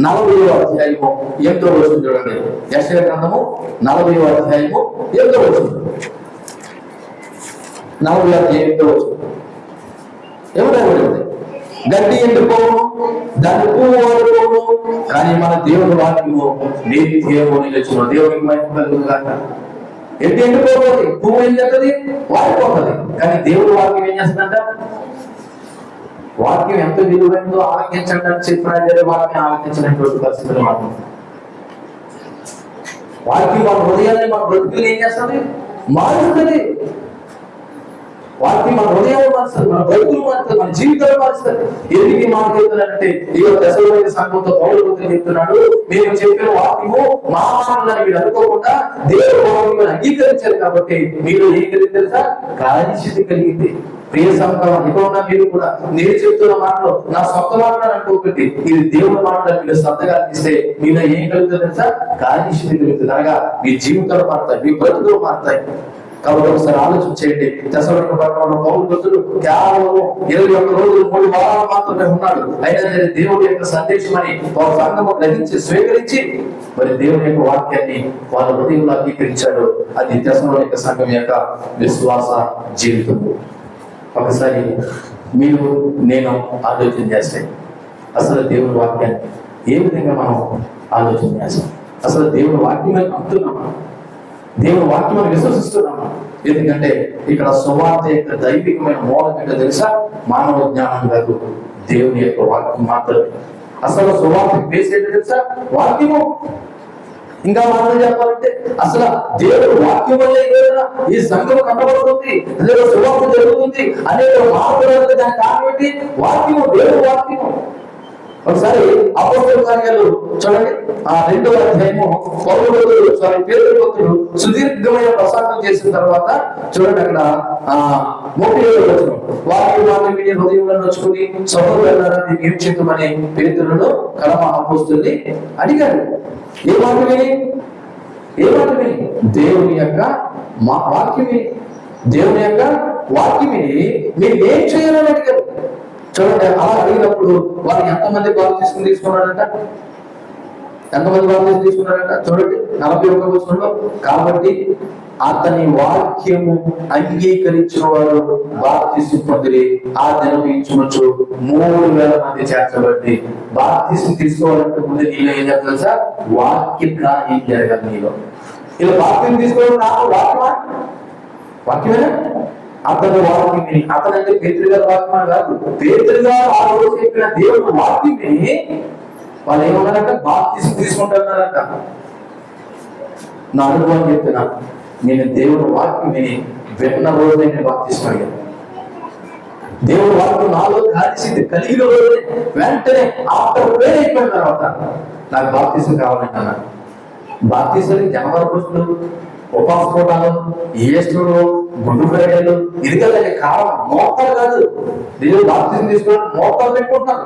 40వ అధ్యాయము 8వ వచనం చూడండి. యెషయా గ్రంథము 40వ అధ్యాయము 8వ వచనం. 40వ అధ్యాయం 8వ వచనం ఏమంటారు? గడ్డి ఎండిపోను, దాని పువ్వు వాడిపోను, కానీ మన దేవుని వాక్యము నిత్యము నిలుచును. దేవునికి మహిమ కలుగును గాక. ఎడ్డి ఎండిపోతుంది, పువ్వు ఏం చేస్తుంది? వాడిపోతుంది. కానీ దేవుని వాక్యం ఏం చేస్తుందంట? వాక్యం ఎంత విలువైందో ఆలకించండి అని చెప్పిన వాక్యం ఆలకించినటువంటి పరిస్థితులు మాత్రం. వాక్యం మన హృదయాన్ని, మన బ్రతుకులు ఏం చేస్తుంది? మారుస్తుంది. వాక్యం మన హృదయాలు మారుస్తుంది, మన బ్రతుకులు మారుతుంది, మన జీవితాలు మారుస్తుంది. ఎందుకు మాట చెప్తున్నాడంటే, ఈ దశలోని సంఘంతో పౌరులు చెప్తున్నాడు, నేను చెప్పిన వాక్యము మా మాటలని మీరు అనుకోకుండా దేవుడు వాక్యం అంగీకరించారు కాబట్టి మీరు ఏం కలిగి తెలుసా? కార్యశుద్ధి కలిగింది. ప్రియ సంఘం ఇక్కడ ఉన్న మీరు కూడా నేను చెప్తున్న మాటలు నా సొంత మాటలు అనుకోకండి, ఇది దేవుని మాటలు మీరు శ్రద్ధగా ఇస్తే మీలో ఏం కలుగుతుంది తెలుసా? కార్యశుద్ధి కలుగుతుంది. అనగా మీ జీవితాలు మారుతాయి, మీ బ్రతుకులు మారుతాయి. కాబట్టి ఒకసారి ఆలోచన చేయండి. తెస్సలోనిక పట్టణంలో పౌలు భక్తుడు కేవలం 21 రోజులు 3 వారాలు మాత్రమే ఉన్నాడు. అయినా సరే దేవుడి యొక్క సందేశం అని వారి సంఘము గ్రహించి స్వీకరించి మరి దేవుని యొక్క వాక్యాన్ని వాళ్ళ హృదయంలో అంగీకరించాడు. అది తెస్సలోనిక సంఘం యొక్క విశ్వాస జీవితం. ఒకసారి మీరు నేను ఆలోచన చేస్తే అసలు దేవుని వాక్యాన్ని ఏ విధంగా మనం ఆలోచన చేస్తాం? అసలు దేవుని వాక్యమే నమ్ముతున్నామా? దేవుని వాక్యం విశ్వసిస్తున్నామా? ఎందుకంటే ఇక్కడ సువార్త యొక్క దైవికమైన మూలం ఏంటో తెలుసా? మానవ జ్ఞానం కాదు, దేవుని యొక్క వాక్యం మాత్రమే. అసలు సువార్త బేస్ ఏంటో తెలుసా? వాక్యము. ఇంకా మనం చెప్పాలంటే అసలు దేవుడు వాక్యం వల్లే ఈ సంఘం కనబడుతుంది, అదే సువార్త జరుగుతుంది అనేక మార్పులు. దాని కారణం ఏంటి? వాక్యము, దేవుడు వాక్యము. ఒకసారి అపోస్తలుల కార్యాలు చూడండి, 2వ అధ్యాయము పేతురు భక్తుడు సుదీర్ఘమైన ప్రసంగం చేసిన తర్వాత చూడండి అక్కడ 37వ వచనం, వాక్యం మాత్రం విని హృదయంలో నొచ్చుకుని సహోదరులారా నేను ఏం చెప్తామని పేతురును కడమ అపోస్తలుని అడిగాడు. ఏ మాట విని? దేవుని యొక్క వాక్యమే. దేవుని యొక్క వాక్యమే మీరు ఏం చేయాలని అడిగారు. చూడండి, అలా అడిగినప్పుడు వారు ఎంతమంది బాప్తిస్మం తీసుకున్నారంట? చూడండి 41వ వచనంలో, కాబట్టి అతని వాక్యము అంగీకరించిన వారు బాప్తిస్మం పొందిరి. ఆ దినం ఇంచుమించు 3000 మంది చేర్చబడి. బాప్తిస్మం తీసుకోవాలంటే ముందు నీలో ఏం తెలుసా? వాక్యం ఏం జరగాలి నీలో. ఇలా బాప్తిస్మం తీసుకోవడం నాకు వాక్యమేనా? అతను వాక్యం విని, అతను అంటే పేతురు గారి వాక్యం కాదు, పేతురు గారు ఆ రోజు చెప్పిన దేవుడు వాక్యం విని వాళ్ళు ఏమన్నారంట? బాప్తిస్మం తీసుకుంటున్నారంట. నా అనుభవం చెప్తున్నా, నేను దేవుడు వాక్యం విని విన్న రోజు నేను బాప్తిస్మం అడిగాను. దేవుడు వాక్యం నాలో కలిసింది కలిగిన రోజు వెంటనే ఆఫ్టర్ ప్రేర్ అయిపోయిన తర్వాత నాకు బాప్తిస్మం కావాలంటున్నా. బాప్తిస్మం జనవరి రోజులు ఉపాసపోటాలు, ఈస్టర్లు, గుడ్డు ఫ్రైడేలు, ఇది కదండి కావాలి. మోతాలు కాదు. నేను బాప్తిజం తీసుకోవడం మోతాలు పెట్టుకుంటాను.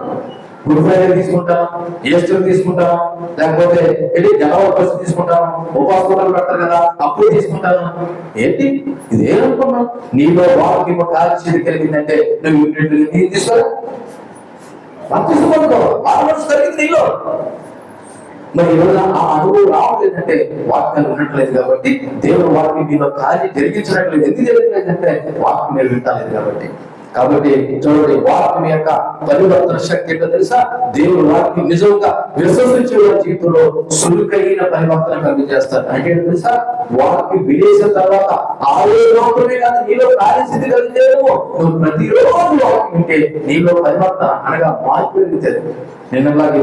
గుడ్ ఫ్రైడే తీసుకుంటాను, ఈస్టర్ తీసుకుంటాను, లేకపోతే జనవరి 1 తీసుకుంటాను, ఉపాసపోటాలు పెడతారు కదా అప్పుడు తీసుకుంటాను. ఏంటి ఇదేమనుకున్నావు? నీలో వాక్యం కార్యశక్తి కలిగిందంటే నువ్వు నేను తీసుకోవాలి. బాప్తిజం కలిగింది నీలో. మరి ఈరోజు ఆ అనుభవం రావట్లేదంటే వాక్యాలు ఉండట్లేదు కాబట్టి, దేవుడు వాక్యం మీలో కార్యం జరిగించినట్లేదు. ఎందుకు జరగట్లేదంటే వాక్యం మీరు వింటలేదు కాబట్టి. చూడండి, వాక్యం యొక్క పరివర్తన శక్తి ఏంటో తెలుసా? దేవుడు వాక్యం నిజంగా విశ్వసించే వారి జీవితంలో సులుకైన పరివర్తన కలిగజేస్తారు. అంటే తెలుసా? వాక్యం వినేసిన తర్వాత ఆలోచనే కాదు, నీలో కార్యసిద్ధి కలిగేమో. నువ్వు ప్రతిరోజు వాక్యం వింటే నీలో పరివర్తన అనగా మార్పు జరుగుతుంది. నిన్నలాగా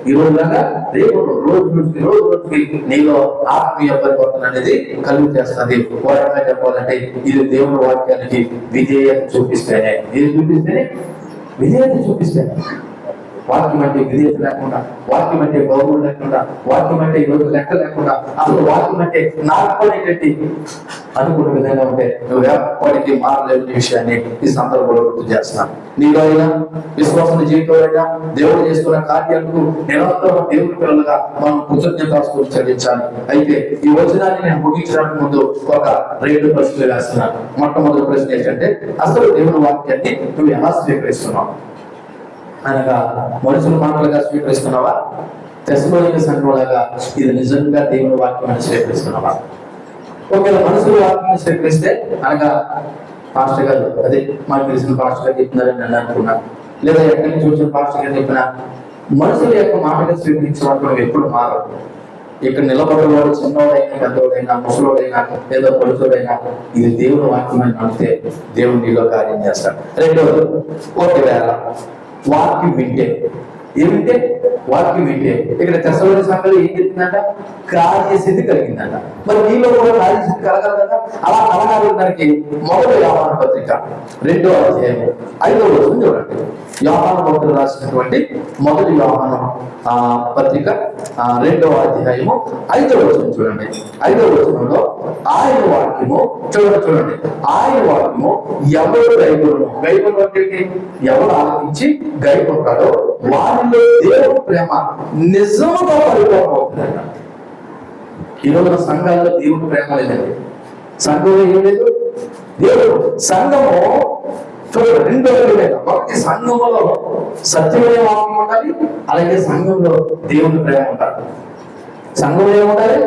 ఈ రోజులాగా రేపు రోజుకి నీలో ఆత్మీయ పరివర్తన అనేది కలుగు చేస్తుంది. వారంగా చెప్పాలంటే ఇది దేవుని వాక్యానికి విధేయత చూపిస్తేనే. ఏది చూపిస్తేనే? విధేయత చూపిస్తేనే. వాక్యం అంటే విధేయత లేకుండా, వాక్యం అంటే గౌరవం లేకుండా, వాక్యం అంటే ఈరోజు లెక్క లేకుండా, అసలు వాక్యం అంటే నాకునేటట్టు అనుకునే విధంగా ఉంటే నువ్వు ఎప్పటికీ మారలేని విషయాన్ని ఈ సందర్భంలో గుర్తు చేస్తున్నాను. నీలో అయినా విశ్వాసం జీవితంలో అయినా దేవుడు చేస్తున్న కార్యాలకు నిరంతరం దేవుడి పిల్లలుగా మనం కృతజ్ఞతాస్తుతులు చెల్లించాలి. అయితే ఈ వచనాన్ని నేను ముగించడానికి ముందు ఒక 2 ప్రశ్నలు వేస్తున్నాను. మొట్టమొదటి ప్రశ్న ఏంటంటే, అసలు దేవుని వాక్యాన్ని నువ్వు ఎలా స్వీకరిస్తున్నావు? అనగా మనుషుల మాటలుగా స్వీకరిస్తున్నావా? తెస్సలోనిక సంఘంలాగా ఇది నిజంగా దేవుని వాక్యాన్ని స్వీకరిస్తున్నావా? ఒకవేళ మనుషుల వాక్యాన్ని స్వీకరిస్తే అనగా పాస్టర్ గారు అదే మాకు తెలిసిన పాస్టర్ గారు చెప్తున్నారని నేను అనుకున్నా, లేదా ఎక్కడి నుంచి వచ్చిన పాస్టర్ గారు చెప్పినా మనుషుల యొక్క మాటగా స్వీకరించడం ఎప్పుడు మారదు. ఇక్కడ నిలబడ్డవాడు చిన్నవాడైనా, పెద్దవాడైనా, ముసలోడైనా, లేదా పొడుచుడైనా ఇది దేవుని వాక్యమని నమ్మితే దేవుడు నీలో కార్యం చేస్తాడు. రెండవది, ఒకవేళ వాక్యం వింటే ఏమింటే వాక్యం వింటే ఇక్కడ తెస్సలోనిక సంఘంలో ఏం జరిగిందంట? కార్యసిద్ధి కలిగిందంట. మరి నీలో కూడా కార్యసిద్ధి కలగాలి కదా. అలా కలగాలి దానికి మొదటి యోహాను పత్రిక 2వ అధ్యాయం 5వ వచనం చూడండి. యోహాను భక్తులు రాసినటువంటి మొదటి యోహాను పత్రిక 2వ అధ్యాయము 5వ వచనం చూడండి. 5వ వచనంలో ఆయన వాక్యము చూడండి, ఆయన వాక్యము ఎవరు గైకొను అంటే ఎవరు ఆలకించి గైకొంటాడో వారిలో దేవుని ప్రేమ నిజముగా పరిపూర్ణం అవుతుందంట. ఈరోజు సంఘాల్లో దేవుని ప్రేమ లేదండి. సంఘంలో ఏం లేదు. దేవుడు సంఘము చూడండి 2 విధంగా, ఒకటి సంఘములో సత్యమైన వాక్యం ఉండాలి, అలాగే సంఘంలో దేవుని ప్రేమ ఉండాలి. సంఘంలో ఏముండాలి?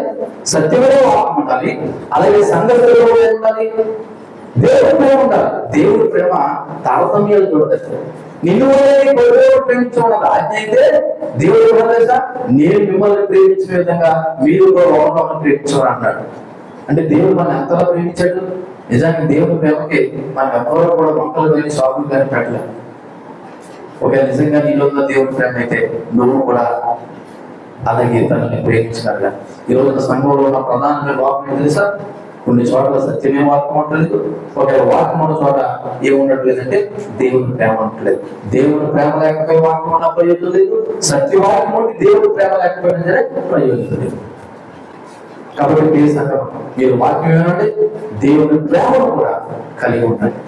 సత్యమైన వాక్యం ఉండాలి, అలాగే సంఘంలో ఏముండాలి? దేవుని ప్రేమ ఉండాలి. దేవుని ప్రేమ తారతమ్యాలు చూడదు. నిన్ను ప్రేమించడం ఆజ్ఞ అయితే దేవుడు ఏమన్నా, నేను మిమ్మల్ని ప్రేమించిన విధంగా మీరు లోకాలను ప్రేమించమని అన్నాడు. అంటే దేవుడు మనం ఎంతలా ప్రేమించాడు. నిజానికి దేవుని ప్రేమకి మనం ఎవరో కూడా మొక్కలు కానీ షాపులు కానీ పెట్టలేదు. ఒకవేళ నిజంగా నీలో దేవుని ప్రేమ అయితే నువ్వు కూడా అలాగే తనని ప్రేమించగలగా. ఈరోజు సంఘంలో ఉన్న ప్రధానంగా లోపం తెలుసా? కొన్ని చోట్ల సత్యమే వాక్యం ఉండలేదు, ఒకవేళ వాక్యం ఉన్న చోట ఏముండట్లేదంటే దేవుని ప్రేమ ఉండట్లేదు. దేవుని ప్రేమ లేకపోయి వాక్యం ఉన్న ప్రయోజనం లేదు, సత్యవాక్యం ఉండి దేవుని ప్రేమ లేకపోయినా సరే ప్రయోజనం లేదు. కాబట్టి మీరు వాక్యం ఏమంటే దేవుని ప్రేమను కూడా కలిగి ఉండండి.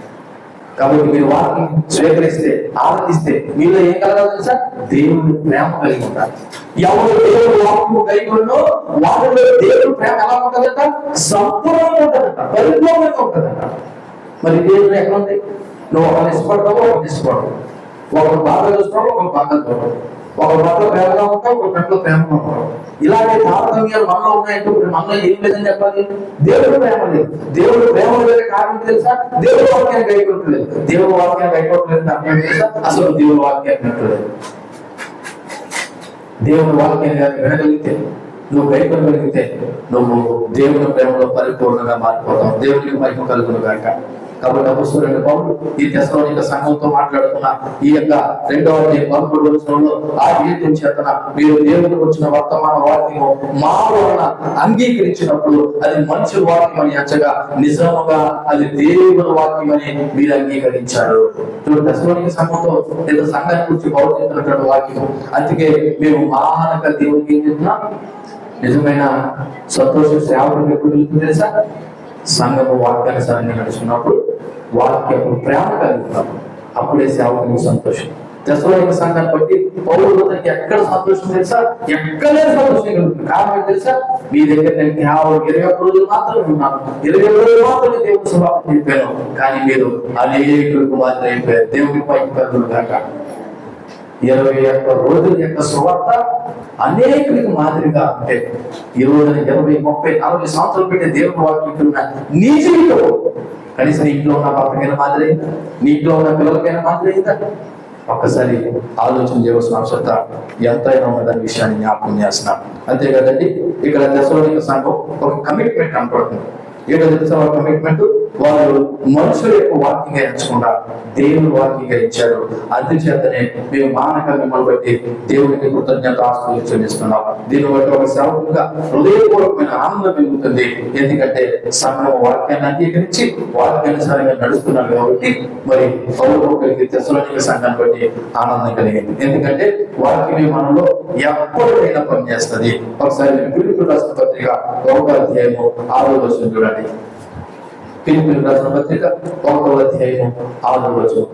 కాబట్టి మీరు వాక్యం స్వీకరిస్తే, ఆరాధిస్తే మీలో ఏం కలగాలి తెలుసా? దేవుని ప్రేమ కలిగి ఉండాలి. ఎవరు దేవుని వాక్యము కలిగి ఉన్నో వారిలో దేవుని ప్రేమ ఎలా ఉంటుందంట? సంపూర్ణంగా ఉంటుందంట, పరిపూర్ణంగా ఉంటుందంట. మరి దేవుని ఎక్కడ ఉంది? నువ్వు ఒకరిని ఇష్టపడతావు, ఒకరిని ఇష్టపడవు, ఒకరు బాగా చూస్తావు, ఒకరు బాగా చూడవు, ఒకరు పట్ల ప్రేమగా ఉంటావు, ఒకరి పట్ల ప్రేమగా ఉంటావు. ఇలాంటి తారతమ్యాలు మనలో ఉన్నాయంటే మనలో ఏం లేదని చెప్పాలి? దేవుడు ప్రేమ లేదు. దేవుడు ప్రేమ లేని కారణం తెలుసా? దేవుడు వాక్యాన్ని గైకొట్టలేదు. దేవుడు వాక్యాన్ని గైకొట్టలేదు అర్థం తెలుసా? అసలు దేవుడు వాక్యాన్ని వినట్లేదు. దేవుని వాక్యాన్ని వినగలిగితే, నువ్వు గైకొనగలిగితే నువ్వు దేవుని ప్రేమలో పరిపూర్ణంగా మారిపోతావు. దేవునికి మహిమ కలుగును గాక. కాబట్టి అపొస్తలుడైన పౌలు ఈ తెస్సలోనిక సంఘంతో మాట్లాడుతున్న ఈ యొక్క 2వ అధ్యాయం 13వ వచనంలో ఆ హేతు చేతన మీరు దేవునికి వచ్చిన వర్తమాన వాక్యము మా వలన అంగీకరించినప్పుడు అది మంచి వాక్యం అని ఎంచగా నిజముగా అది దేవుని వాక్యం అని మీరు అంగీకరించారు. చూడు, తెస్సలోనిక సంఘంతో లేదా సంఘాన్ని గురించి పౌలు చెప్తున్నటువంటి వాక్యం. అందుకే మేము మానక దేవునికి ఏం చెప్తున్నాం? నిజమైన సంతోషం సేవకులకు ఎప్పుడు వెళ్తుంది తెలుసా? సంఘము వాక్యానుసారంగా నడుచుకున్నప్పుడు, వాక్యపు ప్రేమ కలుగుతున్నప్పుడు, అప్పుడే సేవకునికి సంతోషం. తెస్సలోనిక సంఘాన్ని బట్టి పౌరులు ఎక్కడ సంతోషం తెలుసా? ఎక్కడే సంతోషం కలుగుతుంది. కారణం తెలుసా? మీ దగ్గర నేను 21 రోజులు మాత్రమే ఉన్నాను, 20 రోజులు మాత్రమే దేవుని సువార్త చెప్పాను, కానీ మీరు అనేకులకు మాత్రం అయిపోయారు. దేవుని పైకి కలుగును గాక. 21 రోజుల యొక్క సువార్త అనేకులకు మాదిరిగా ఉంటే ఈ రోజున 20, 30, 40 సంవత్సరాలు పెట్టే దేవుని వాక్యం నీ జీవితం కనీసం నీ ఇంట్లో ఉన్న భర్తకైనా మాదిరి అయిందా? నీ ఇంట్లో ఉన్న పిల్లలకైనా మాదిరి అయిందా? ఒక్కసారి ఆలోచన చేయవలసిన అవసరత ఎంతైనా ఉన్నదాని విషయాన్ని జ్ఞాపకం చేస్తున్నాం. అంతేకాదండి, ఇక్కడ తెస్సలోనిక సంఘం ఒక కమిట్మెంట్ అనుకుంటుంది. ఏదో తెలుసా? కమిట్మెంట్ వారు మనుషుల యొక్క వాక్యంగా ఎంచకుండా దేవుని వాక్యంగా ఇచ్చారు. అందుచేతనే మేము మానక మిమ్మల్ని బట్టి దేవునికి కృతజ్ఞత ఆస్తులు చెల్లిస్తున్నాం. దీన్ని బట్టి ఒక సేవకులుగా హృదయపూర్వకమైన ఆనందం పెరుగుతుంది. ఎందుకంటే సంఘం వాక్యాన్ని అంగీకరించి వాక్యానుసారంగా నడుస్తున్నారు కాబట్టి మరి పౌరులకి తెస్సలోనిక సంఘాన్ని బట్టి ఆనందం కలిగింది. ఎందుకంటే వాక్యమే మనలో ఎప్పటికైనా పనిచేస్తుంది. ఒకసారి ఫిలిప్పీయులకు రాసిన పత్రిక 1వ అధ్యాయము 6వ వచనం చూడండి. ఫిలిప్పీయులకు రాసిన పత్రిక 1వ అధ్యాయము 6వ వచనం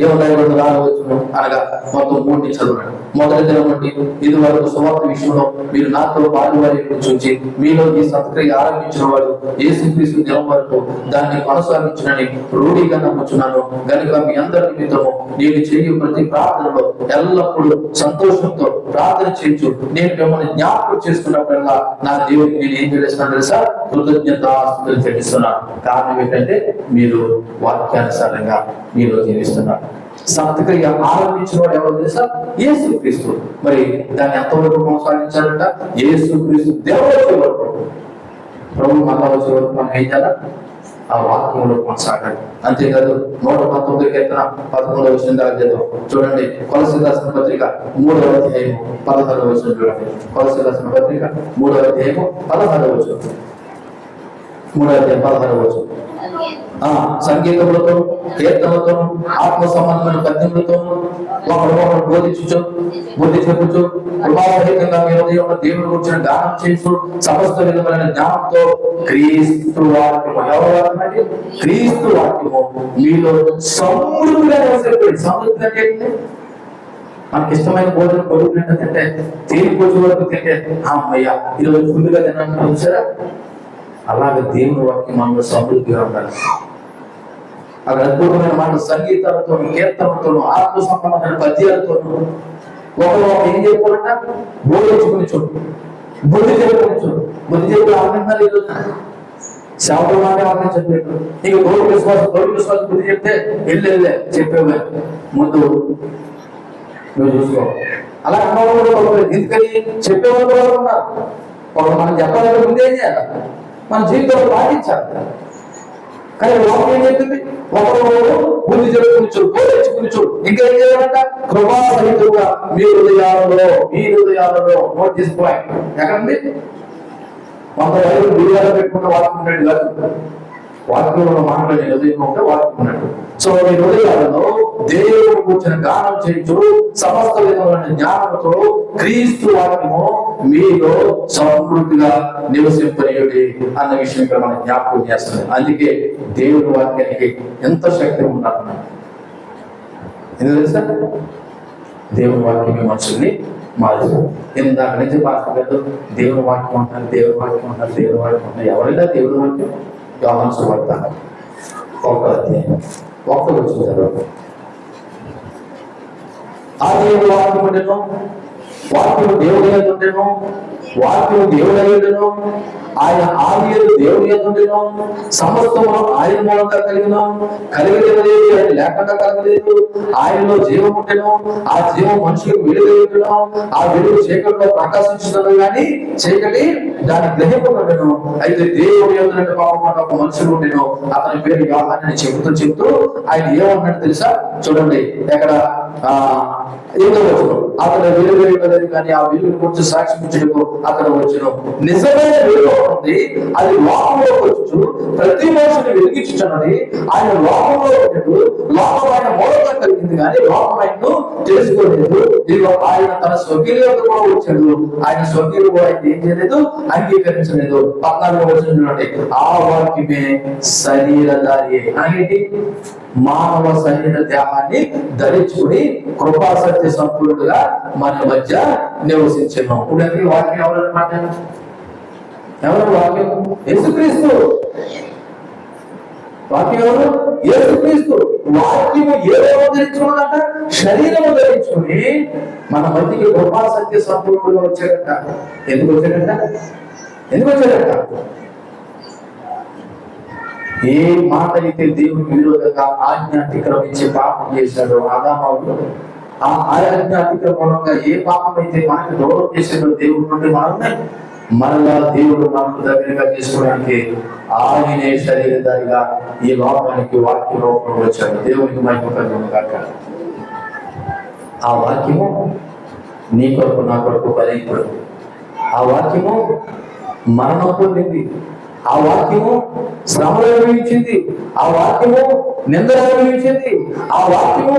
ఏమన్నా రావచ్చును అనగా మొత్తం 3 చదవండి. మొదటి దినం నుండి ఇది వరకు సువార్త విషయంలో మీరు నాతో పాలువారి చూచి మీలో ఈ సత్క్రియ ఆరంభించిన వాడు యేసుక్రీస్తు దినం వరకు దాన్ని కొనసాగించునని రూఢిగా నమ్ముచున్నాను గనుక మీ అందరి నిమిత్తము నేను చేయు ప్రతి ప్రార్థనలో ఎల్లప్పుడూ సంతోషంతో ప్రార్థన చేయొచ్చు. నేను మిమ్మల్ని జ్ఞాపకం చేసుకున్నప్పుడల్లా నా దేవుడికి నేను ఏం చేస్తున్నాను తెలుసా? కృతజ్ఞతాస్తుతులు చెల్లిస్తున్నాను. కారణం ఏంటంటే మీరు వాక్యానుసారంగా మీలో జీవిస్తున్నారు. సత్క్రియ ఆరంభించిన వాడు ఎవరు తెలుసా? యేసుక్రీస్తు. మరి దాన్ని ఎంతవరకు కొనసాగించాలంట? యేసుక్రీస్తు దేవుడు వచ్చే వరకు, ప్రభు మళ్ళా వచ్చే వరకు మనం ఏం చేయాలి? ఆ వాక్యంలో కొనసాగాలి. అంతేకాదు 119 కీర్తన 11వ వచనం దాకా చేద్దాం. చూడండి, కొలస్సీయులకు రాసిన పత్రిక 3వ అధ్యాయము 16వ వచనం చూడండి. కొలస్సీయులకు రాసిన పత్రిక 3వ అధ్యాయము 16వ వచనం. 3వ అధ్యాయం 16వ వచనం. సంగీతములతో కీర్తనలతో ఆత్మ సంబంధమైన పద్యములతో ఒకరు బోధించు బుద్ధి చెప్పుచు కృపాసహితంగా మీ హృదయంలో దేవుని గురించిన గానం చేస్తూ సమస్త విధమైన జ్ఞానంతో క్రీస్తు వాక్యము, ఎవరు వాక్యమంటే క్రీస్తు వాక్యము మీలో సమృద్ధిగా నివసింపండి. సమృద్ధి అంటే ఏంటి? మనకి ఇష్టమైన భోజనం పొడుగునంటే తింటే తేలి భోజనం వరకు తింటే అమ్మయ్య ఈరోజు ఫుల్గా తిన్నాను చూసారా? అలాగే దేవుని వాక్యం మనలో సమృద్ధిగా ఉండాలి. అక్కడ అద్భుతమైన మాట సంగీతాలతోనూ కీర్తనలతోనూ ఆత్మ సంబంధమైన పద్యాలతోనూ ఒకరు ఏం చెప్పాలంట? బోధించుకుని చూడు, బుద్ధి చెప్పుకుని చూడు. బుద్ధి చెప్పి ఆనందాలు ఈరోజు సేవకులు మాటే ఆనందం చెప్పాడు. నీకు తోడు విశ్వాసం బుద్ధి చెప్తే వెళ్ళే చెప్పేవే ముందు నువ్వు చూసుకో. అలా అన్నవాళ్ళు ఎందుకని చెప్పేవాళ్ళు కూడా ఉన్నారు. ఒకరు మనం చెప్పాలంటే ముందు ఏం చేయాలి? మన జీవితంలో పాటించాలి. కానీ లోపల ఏం చెప్తుంది? ఒకరు బుద్ధి చెప్పుకుని బోధించుకుని చూడు. ఇంకా ఏం చేయాలంట? కృపాసహితంగా మీ హృదయాలలో నోట్ తీసుకోవాలి. ఎక్కడండి? 100 బిర్యానీ పెట్టుకుంటే వాక్యం ఉన్నట్టు కాదు. వాక్యంలో మాట్లాడే హృదయం ఉంటే వాక్యం ఉన్నట్టు. సో మీ హృదయాలలో దేవుడు కూర్చిన గానం చేయొచ్చు సమస్త విధమైన జ్ఞానంతో క్రీస్తు వాక్యము మీలో సమృద్ధిగా నివసింపనియుడి అన్న విషయం ఇక్కడ మనం జ్ఞాపకం చేస్తుంది. అందుకే దేవుడి వాక్యానికి ఎంత శక్తి ఉండాలన్నా ఎందుకు తెలుసా? దేవుని వాక్యమే మనుషుల్ని మారుస్తుంది. ఇందాక నుంచి పాత్రలేదు దేవుని వాక్యం అంటారు, దేవుని వాక్యం అంటారు, దేవుని వాక్యం అంటారు. ఎవరైనా దేవుని వాక్యం యోహాను సువార్త 1వ అధ్యాయం 1వ వచనం చదవండి. ఆ దేవుడు వాక్యం ఉండెను, వాక్యం దేవుడి యందు ఉండెను, వాక్యం దేవుడి ఉండెను, ఆయన ఆదియందు దేవుడి యందు ఉండెను, సమస్తము ఆయన మూలంగా కలిగిన కలిగలేదు, ఆయన లేకుండా కలగలేదు. ఆయనలో జీవం ఉండెను, ఆ జీవం మనుషులకు వెలుగై ఉండెను, ఆ వెలుగు చీకటిలో ప్రకాశించుతున్నది కానీ చీకటి దాన్ని గ్రహింపబడెను. అయితే దేవుడి యందు పాపం ఒక మనుషుడు ఉండెను, అతని పేరు యోహాను అని చెబుతూ ఆయన ఏమన్నాడు తెలుసా? చూడండి, ఎక్కడ అతను వెలుగు కానీ ఆ వెలుగుని గురించి సాక్షించడానికి అతను వచ్చును. నిజమైన వెలుగు ఉంది, అది లోకంలోకి వచ్చు ప్రతి మనిషిని వెలిగించున్నది. ఆయన లోకంలో ఉండేది, లోకం ఆయన మూలంగా కలిగింది కానీ లోకం ఆయన్ను తెలుసుకోలేదు. ఇదిగో ఆయన తన స్వకీయులకు కూడా వచ్చాడు, ఆయన స్వకీయులు కూడా ఆయన ఏం చేయలేదు, అంగీకరించలేదు. 14వ వచనం చూడండి, ఆ వాక్యమే శరీరధారి అనేది మానవ శరీర దేహాన్ని ధరించుకుని కృపా సత్య సంపూర్ణుడుగా మన మధ్య నివసించను. ఇప్పుడు వాక్యం ఎవరన్నమాట? ఎవరు వాక్యం? యేసుక్రీస్తు. వాక్యం ఎవరు? యేసుక్రీస్తు. వాక్యము ఏదో ధరించుకున్నదంట, శరీరము ధరించుకుని మన మధ్యకి కృపా సత్య సంపూర్ణుడుగా వచ్చాడంట. ఎందుకు వచ్చాడంట? ఏ మాట అయితే దేవునికి విరోధంగా ఆజ్ఞ అతిక్రమించి పాపం చేశాడో ఆదామవుడు, ఆ ఆజ్ఞ అతిక్రమంగా ఏ పాపం అయితే మనకి దూరం చేశాడో దేవుడి నుండి మనల్ని మరలా దేవుడు మనకు దగ్గరగా చేసుకోవడానికి ఆయనే శరీరధారిగా ఈ లోకానికి వాక్య రూపంలో వచ్చాడు. దేవునికి మహిమ కలుగును గాక. ఆ వాక్యము నీ కొరకు నా కొరకు బలైపోయి, ఆ వాక్యము మరణం పొందింది, ఆ వాక్యము శ్రమలు అనుభవించింది, ఆ వాక్యము నిందలు అనుభవించింది, ఆ వాక్యము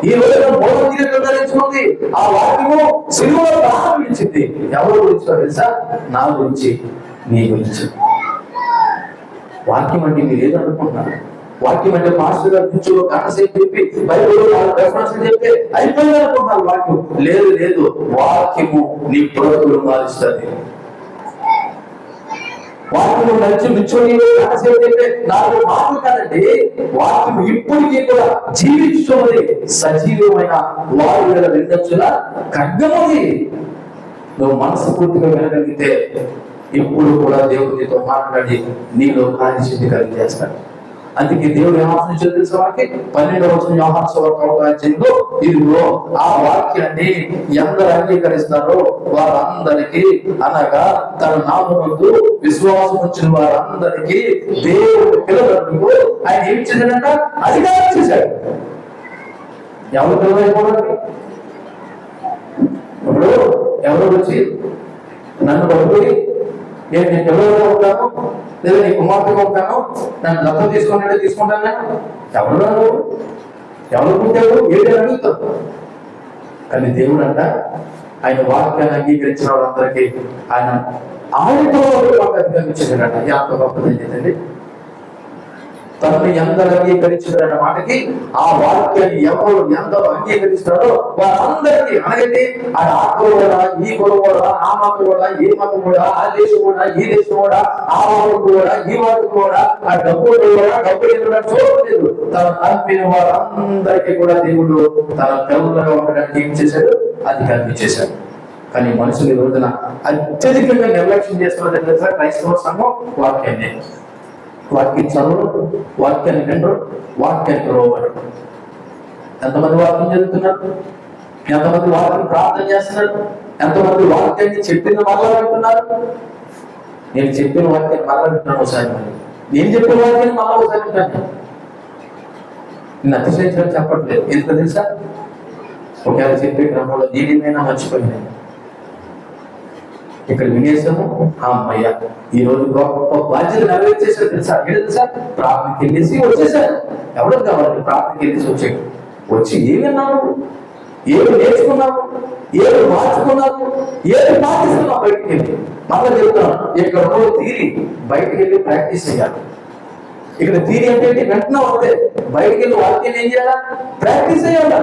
ఈ రోజున బోధన ధరించుకుంది, ఆ వాక్యము సిలువలో ప్రారంభించింది. ఎవరి గురించి తెలుసా? నా గురించి, నీ గురించి. వాక్యం అంటే మీరు ఏదనుకుంటున్నారు? వాక్యం అంటే మాస్టర్ గారు కూర్చో కాసేపు చెప్పి బైబిల్ రెఫరెన్స్ చెప్పి అయిపోయింది అనుకుంటున్నారు. వాక్యం లేదు, లేదు. వాక్యము నీ బ్రతుకులు మారుస్తుంది. వాక్యము నడిచి నిల్చొని కాసేపు చెప్పే 4 మాటలు కాదండి. వాక్యం ఇప్పటికీ కూడా జీవిస్తున్నది, సజీవమైన వారు వినొచ్చుల ఖడ్గముది. నువ్వు మనస్ఫూర్తిగా వినగలిగితే ఇప్పుడు కూడా దేవుడితో మాట్లాడి నీలో కార్యసిద్ధి కలిగజేస్తాడు. అందుకే దేవుడు ఏమాత్రం తెలుసు వాకి 12వ వచనం యోహాను సువార్త 1వ అధ్యాయంలో ఇదిగో ఆ వాక్యాన్ని ఎందరు అంగీకరిస్తారో వారందరికీ, అనగా తన నామమునందు విశ్వాసం వచ్చిన వారందరికీ దేవుడు పిల్లలకు ఆయన ఏం చేశాడంట? అధికారం చేశాడు. ఎవరు పిల్లలైపోవడానికి? ఇప్పుడు ఎవరు వచ్చి నన్ను పట్టుకుని నేను నీ పిల్లలుగా ఉంటాను లేదా నీ కుమార్తెగా ఉంటాను, నన్ను దత్తం తీసుకుంటాను నేను? ఎవరు పుట్టాడు? ఏడు అడుగుతావు. కానీ దేవుడు అంట ఆయన వాక్యాన్ని అంగీకరించిన వాళ్ళందరికీ ఆయనతో అధికారించాడంట. ఎంత గొప్పది ఏంటండి! తనని ఎందరు అంగీకరించారన్న మాటకి ఆ వాక్యాన్ని ఎవరు ఎందరో అంగీకరిస్తారో వారందరికీ, అనగండి ఆ కులం కూడా, ఈ కులం కూడా, ఆ మతం కూడా, ఈ మతం కూడా, ఆ దేశం కూడా, ఈ దేశం కూడా, ఆ వాడు కూడా, ఈ వాడు కూడా, ఆ డబ్బు కూడా, డబ్బు కూడా చూడలేదు. తన నమ్మిన వారందరికీ కూడా దేవుడు తన పిల్లలుగా ఉండడానికి ఏం చేశాడు? అధికారం ఇచ్చేశాడు. కానీ మనుషులు ఈ రోజున అత్యధికంగా నిర్లక్ష్యం చేస్తున్న క్రైస్తవ సంఘం వాక్యాన్ని. వాక్యం చదవరు, వాక్యాన్ని వినరు, వాక్యానికి లోబడరు. ఎంతమంది వాక్యం చదువుతున్నారు? ఎంతమంది వాక్యం ప్రార్థన చేస్తున్నారు? ఎంతమంది వాక్యాన్ని చెప్పిన మరలా వింటున్నారు? నేను చెప్పిన వాక్యాన్ని మరలా వింటున్నాను ఒకసారి, నేను చెప్పిన వాక్యాన్ని మరలా ఒకసారి వింటాను. నేను అతిశయించడం చెప్పట్లేదు. ఎందుకు తెలుసా? ఒకవేళ చెప్పే క్రమంలో దీనిమైనా మర్చిపోయినాను. ఇక్కడ వినేసాము, అమ్మయ్య ఈ రోజు గొప్ప బాధ్యత నెరవేర్చేసారు. తెలుసా? తెలుసా? ప్రార్థనకి వెళ్ళేసి వచ్చేసారు. ఎవరు కావాలి? ప్రార్థనకి వెళ్ళేసి వచ్చాడు. వచ్చి ఏమి విన్నాము, ఏమి నేర్చుకున్నాము, ఏమి మార్చుకున్నాము, ఏమి పాటిస్తున్నాం? బయటికి వెళ్ళి మళ్ళీ చెప్తున్నాను, ఇక్కడ తీరి బయటికి వెళ్ళి ప్రాక్టీస్ చేయాలి. ఇక్కడ తీరి అంటే వెంటనే వస్తే బయటికి వెళ్ళి వాక్యాన్ని ఏం చేయాలా? ప్రాక్టీస్ చేయాలా?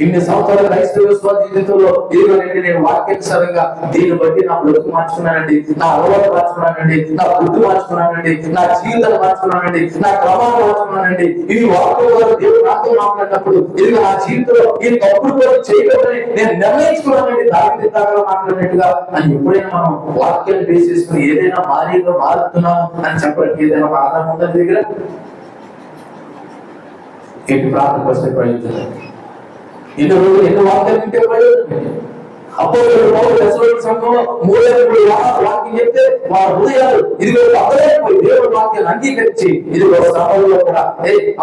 ఇన్ని సంవత్సరాల క్రైస్తవ విశ్వాస జీవితంలో ఇదిగోనండి నేను వాక్యానుసారంగా దీన్ని బట్టి నా బ్రతుకు మార్చుకున్నానండి, నా అలవాటు మార్చుకున్నానండి, నా బుద్ధి మార్చుకున్నానండి, నా జీవితాన్ని మార్చుకున్నానండి, నా క్రమాన్ని మార్చుకున్నానండి. ఇది వాక్యం ద్వారా దేవుడు నాతో మాట్లాడినప్పుడు ఇది నా జీవితంలో ఈ తప్పుడు కూడా చేయకూడదని నేను నిర్ణయించుకున్నానండి. దావిది మాట్లాడినట్టుగా అని ఎప్పుడైనా మనం వాక్యాన్ని బేస్ చేసుకుని ఏదైనా మారీలో మారుతున్నాం అని చెప్పడానికి ఏదైనా ఒక ఆధారం ఉందని దగ్గర ఎన్ని ప్రార్థనకు వస్తే ప్రయోజనం? ఎన్ని రోజులు ఎన్ని వాక్యాలు వింటే ప్రయోజనం? సంఘంలో 3 వాక్యం చెప్తే వారి హృదయాలు ఇదిగో అవ్వలేకపోయి దేవుడు వాక్యాన్ని అంగీకరించి ఇదిగో సభలో కూడా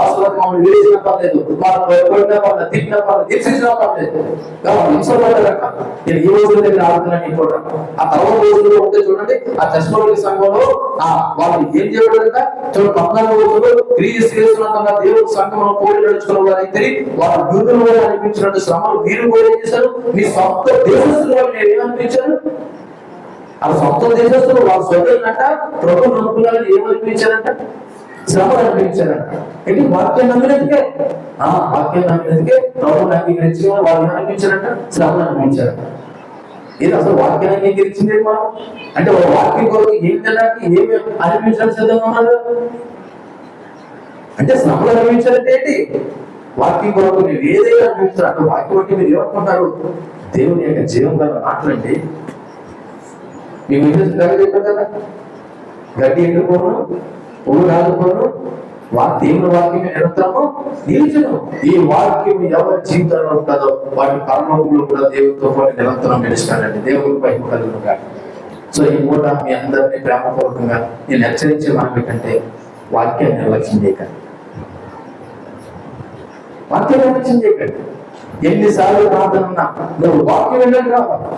అవసరం మమ్మల్ని విడిచిన పర్లేదు, కొట్టిన పర్లేదు, తిట్టిన పర్లేదు, హింసించిన పర్లేదు, హింసపడ్డారట. నేను ఈ రోజుల దగ్గర ఆడుతున్నాను. ఇంకోట ఆ తర్వాత రోజుల్లో ఉంటే చూడండి, ఆ దశమూల సంఘంలో వాళ్ళు ఏం చేయబడంట చూడండి. 14 రోజులు క్రీస్తు చేస్తున్నంతగా దేవుడు సంఘంలో పోటీ నడుచుకున్న వారైతే వారు యూదుల వారు అనిపించినట్టు శ్రమలు మీరు కూడా ఏం చేశారు? మీ సొంత దేశస్తులు నేను ఏమనిపించారు? ఆ సొంత దేశస్తులు వాళ్ళ సొంతంట ప్రభు నమ్ముకున్నారని ఏమనిపించారంట? శ్రమలు అనిపించారంట. ఏంటి? వాక్యం నమ్మినందుకే, వాక్యం నమ్మినందుకే ప్రభుని అంగీకరించి వాళ్ళు అనిపించారంట, శ్రమలు అనిపించారంట. ఇది అసలు వాక్యాన్ని అంగీకరించింది మనం అంటే వాక్యం కొరకు ఏం తినడానికి ఏమి అనిపించడానికి సిద్ధంగా ఉన్నారు అంటే శ్రమలు అనిపించారంటే ఏంటి? వాక్యం కొరకు మీరు ఏదైనా అనిపిస్తారు అంటే వాక్యం అంటే మీరు ఏమనుకుంటారు? దేవుని యొక్క జీవం గల మాటలండి. మీకు చెప్పారు కదా, గడ్డి ఎండిపోను, పువ్వు రాలిపోను, దేవుని వాక్యమే నిరంతరము నిలిచును. ఈ వాక్యం ఎవరి జీవితంలో ఉంటుందో వాటి పరలోకంలో కూడా దేవుడితో పాటు నిరంతరం నిలుస్తాడండి. దేవుడి పై కలుగునుగా. సో ఈ పూట మీ అందరినీ ప్రేమపూర్వకంగా నేను హెచ్చరించే మాట ఏంటంటే వాక్యాన్ని నిర్లక్ష్యం చేయకండి. వాక్యం నిర్లక్ష్యం చేయకండి. ఎన్నిసార్లు ప్రార్థన నువ్వు వాక్యం వెళ్ళండి రావాలి.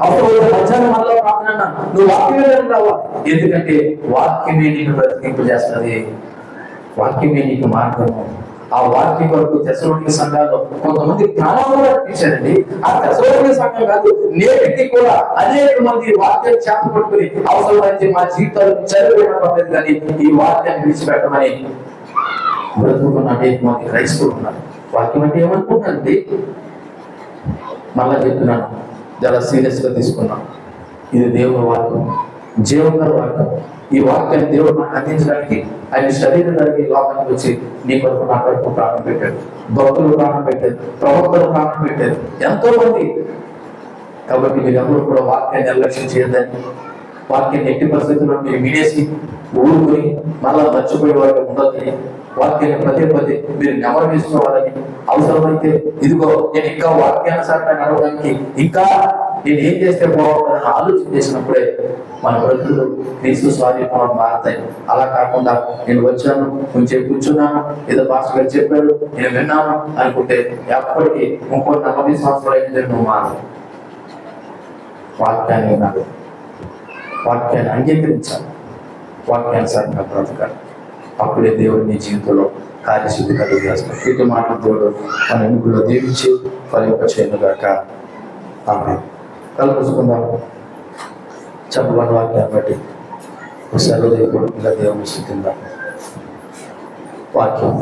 అప్పుడు మధ్యాహ్నం మళ్ళీ ప్రార్థన నువ్వు వాక్యం వెళ్ళండి రావాలి. ఎందుకంటే వాక్యమే నీకు బ్రతికింపజేస్తుంది. వాక్యమే నీకు మార్గము. ఆ వాక్యం వరకు తెస్సలోనిక సంఘాల్లో కొంతమంది ప్రాణాలు అర్పించారండి. ఆ తెస్సలోనిక సంఘం కాదు, నేటికి కూడా అనేక మంది వాక్యాన్ని చేత పట్టుకుని అవసరమైతే మా జీవితాలను చదివేయడం కానీ ఈ వాక్యాన్ని విడిచిపెట్టమని బ్రతుకున్న అనేక మంది క్రైస్తవులు ఉన్నారు. వాక్యం అంటే ఏమనుకుంటారండి? మళ్ళా చెప్తున్నాను, చాలా సీరియస్ గా తీసుకున్నాను. ఇది దేవుని వాక్యం, జీవన వాక్యం. ఈ వాక్యాన్ని దేవుడు మనకు అందించడానికి ఆయన శరీరం కలిగి లోకానికి వచ్చి నీ కొరకు నా కొరకు ప్రాణం పెట్టాడు. భక్తులు ప్రాణం పెట్టారు, ప్రవక్తలు ప్రాణం పెట్టారు, ఎంతో మంది. కాబట్టి మీరు ఎవరు కూడా వాక్యాన్ని నిర్లక్ష్యం చేయద్దని, వాక్యాన్ని ఎట్టి పరిస్థితుల్లో మీరు వినేసి ఊరుకుని మళ్ళా మర్చిపోయే వారికి ఉండదని, వాక్యాన్ని పదే మీరు నెమరు వేసుకోవాలని, అవసరమైతే ఇదిగో నేను ఇంకా వాక్యానుసారంగా నడవడానికి ఇంకా నేను ఏం చేస్తే బాగుంటుందని ఆలోచన చేసినప్పుడే మన బ్రతుకులు క్రీస్తు స్వాధీనం మారుతాయి. అలా కాకుండా నేను వచ్చాను, కొంచెం కూర్చున్నాను, ఏదో పాస్టర్ గారు చెప్పాడు, నేను విన్నాను అనుకుంటే ఎప్పటికీ 30-40 సంవత్సరాలు అయితే నువ్వు మారు. వాక్యాన్ని వినాలి, వాక్యాన్ని అంగీకరించాలి, వాక్యానుసారంగా బ్రతకాలి. అప్పుడే దేవుడు నీ జీవితంలో కార్యసిద్ధి కలిగేస్తాడు. ఇటు మాటలు దేవుడు మన ఎన్నికల్లో దీవించి ఫలింపచేయనుగాక. ఆమె కలుపుకుందాం. చెప్పబడిన వాక్యాన్ని బట్టి ఒకసారి దేవుడు ఇలా దేవుని స్థుతిందాం. వాక్యం